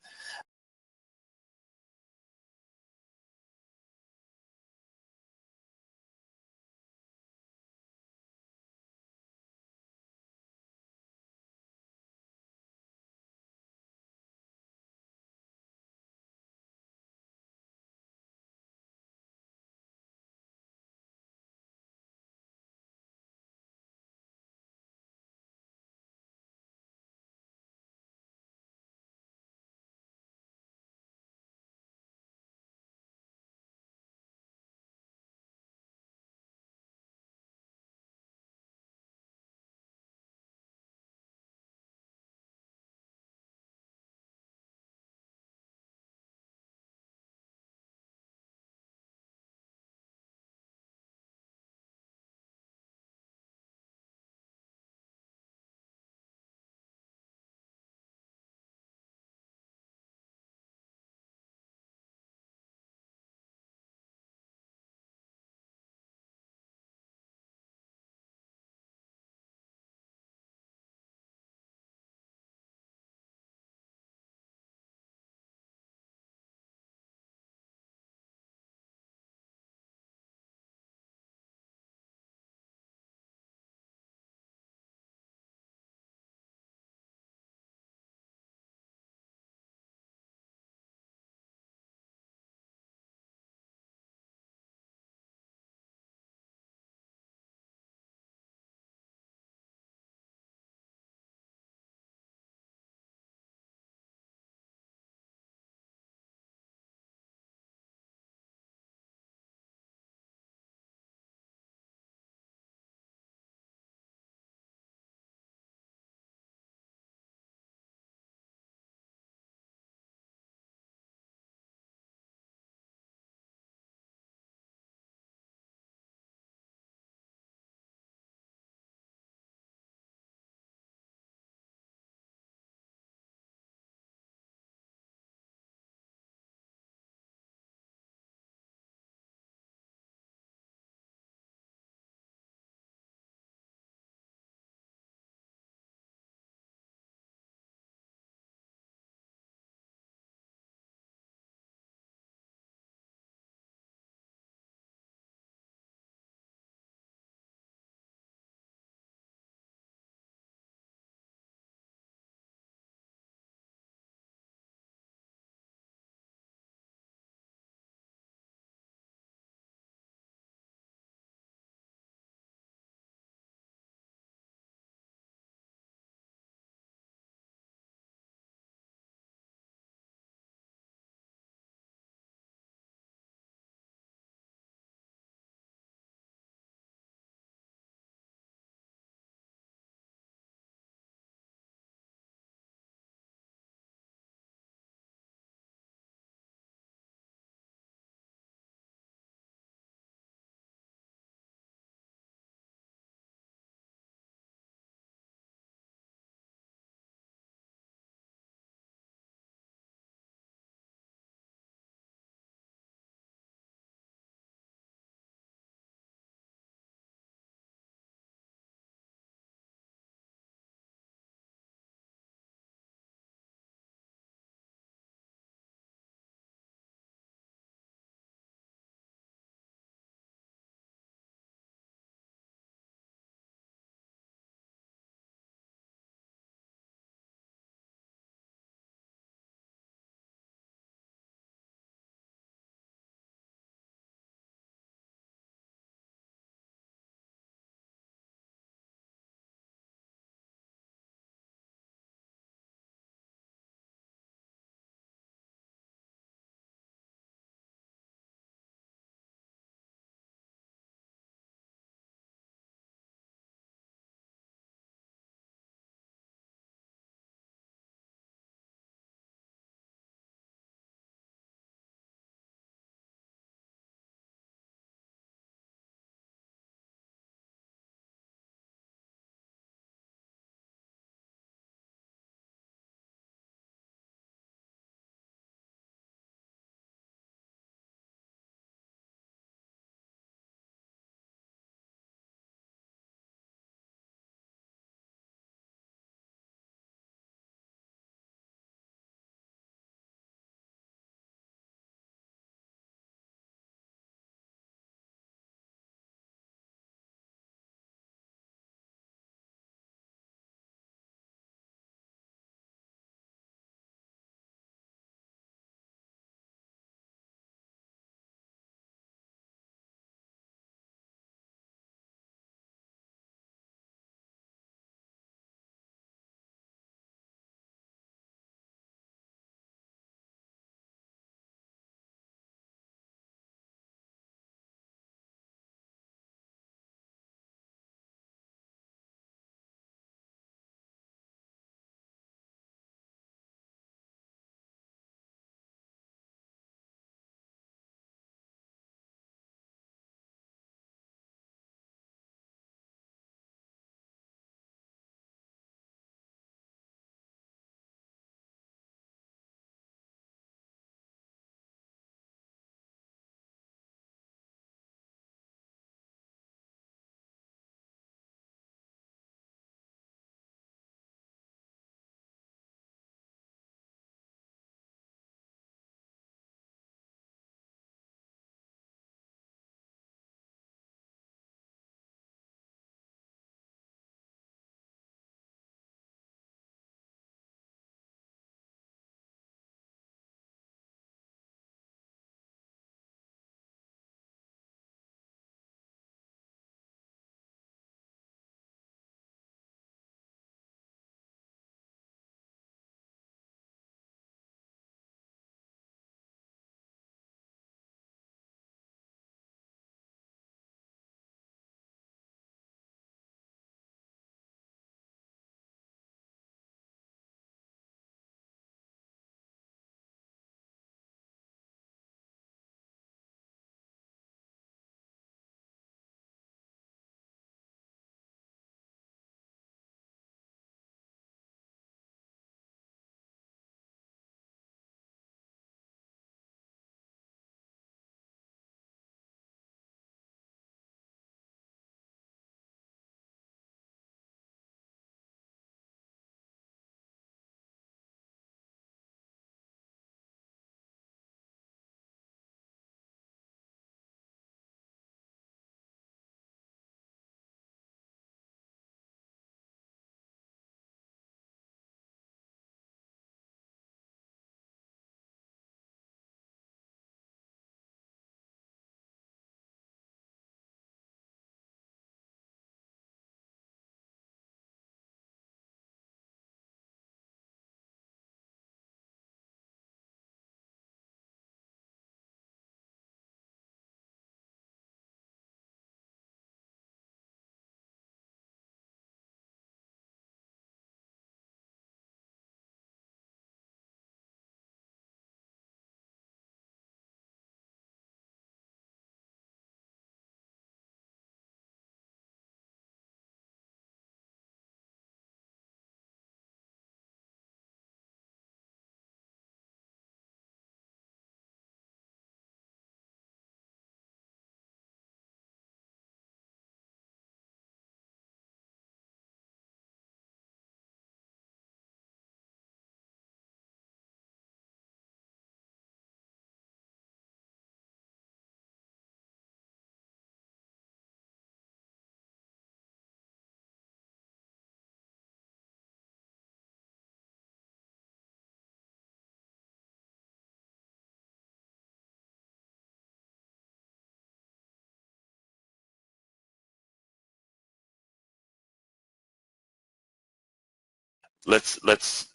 let's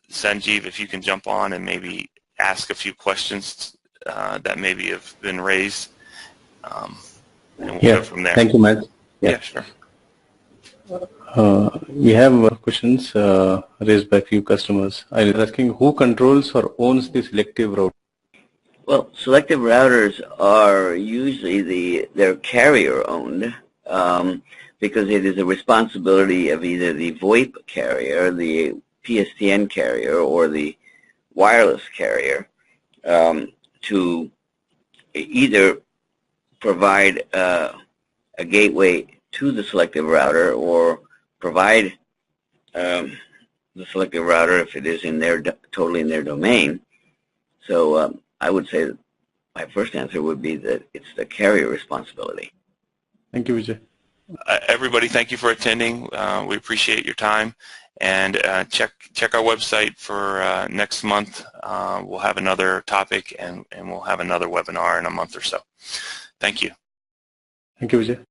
Sanjeev, if you can jump on and maybe ask a few questions that maybe have been raised, and we'll go from there. Thank you, Matt. Yeah, sure. We have questions raised by few customers. I was asking who controls or owns the selective router? Well, selective routers are usually they're carrier owned because it is a responsibility of either the VoIP carrier, the PSTN carrier, or the wireless carrier to either provide a gateway to the selective router or provide the selective router if it is in their totally in their domain. So I would say that my first answer would be that it's the carrier responsibility. Thank you, Vijay. Everybody, thank you for attending. We appreciate your time, and check our website for next month. We'll have another topic, and we'll have another webinar in a month or so. Thank you. Thank you, Vijay.